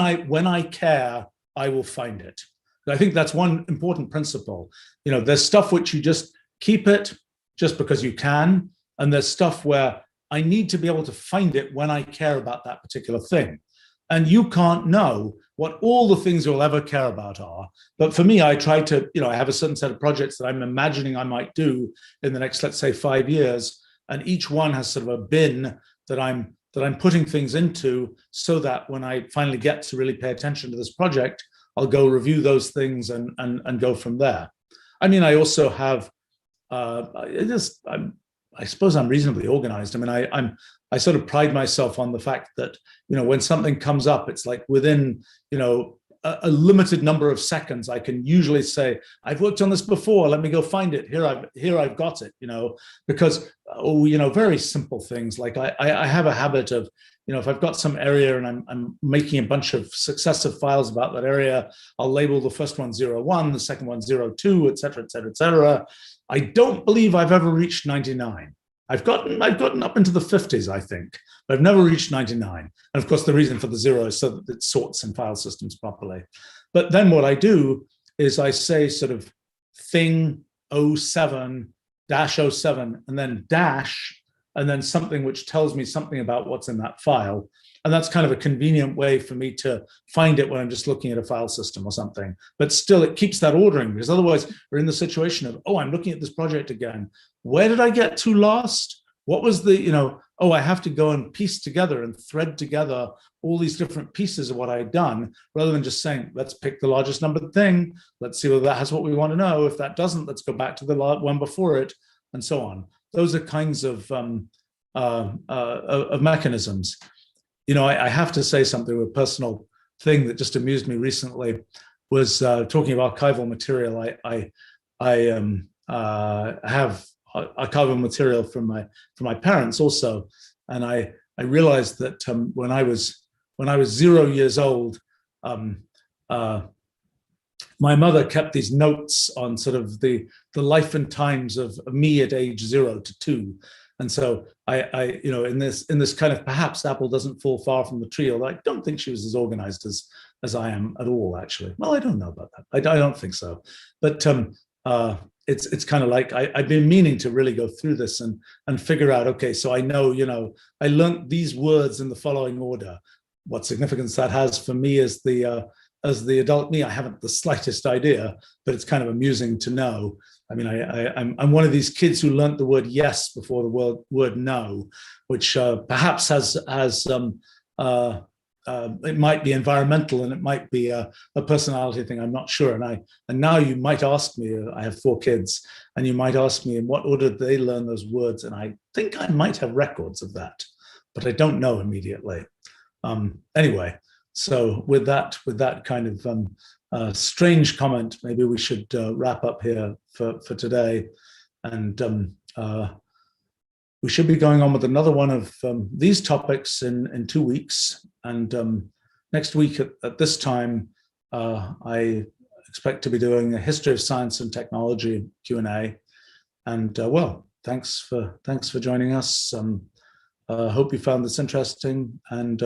Speaker 1: I care, I will find it. I think that's one important principle. There's stuff which you just keep it just because you can, and there's stuff where I need to be able to find it when I care about that particular thing. And you can't know what all the things you'll ever care about are. But for me, I try to, I have a certain set of projects that I'm imagining I might do in the next, let's say, 5 years. And each one has sort of a bin that I'm putting things into, so that when I finally get to really pay attention to this project, I'll go review those things and go from there. I mean, I also have I suppose I'm reasonably organized. I mean, I sort of pride myself on the fact that, when something comes up, it's like within, a limited number of seconds, I can usually say, I've worked on this before, let me go find it. Here I've got it, because, very simple things. Like I have a habit of, if I've got some area and I'm making a bunch of successive files about that area, I'll label the first one 01, the second one 02, et cetera, et cetera, et cetera. I don't believe I've ever reached 99. I've gotten up into the 50s, I think, but I've never reached 99. And of course, the reason for the 0 is so that it sorts in file systems properly. But then what I do is I say sort of thing 07 -07 and then dash, and then something which tells me something about what's in that file. And that's kind of a convenient way for me to find it when I'm just looking at a file system or something. But still, it keeps that ordering, because otherwise we're in the situation of, oh, I'm looking at this project again. Where did I get to last? What was the, oh, I have to go and piece together and thread together all these different pieces of what I'd done, rather than just saying, let's pick the largest numbered thing. Let's see whether that has what we want to know. If that doesn't, let's go back to the one before it, and so on. Those are kinds of mechanisms. I have to say something, a personal thing that just amused me recently was talking of archival material. I have archival material from my parents also, and I realized that when I was 0 years old, my mother kept these notes on sort of the life and times of me at age 0 to 2. And so I in this kind of, perhaps apple doesn't fall far from the tree, although I don't think she was as organized as I am at all, actually. Well, I don't know about that. I don't think so. But it's kind of like I've been meaning to really go through this and figure out, okay, so I know, I learned these words in the following order. What significance that has for me as the adult me, I haven't the slightest idea, but it's kind of amusing to know. I mean, I'm one of these kids who learned the word yes before the word no, which perhaps has it might be environmental and it might be a personality thing. I'm not sure. And now you might ask me. I have 4 kids, and you might ask me in what order did they learn those words, and I think I might have records of that, but I don't know immediately. Anyway, so with that kind of strange comment, maybe we should wrap up here for today, and we should be going on with another one of these topics in 2 weeks. And next week at this time, I expect to be doing a history of science and technology Q&A. And well, thanks for joining us. Hope you found this interesting, and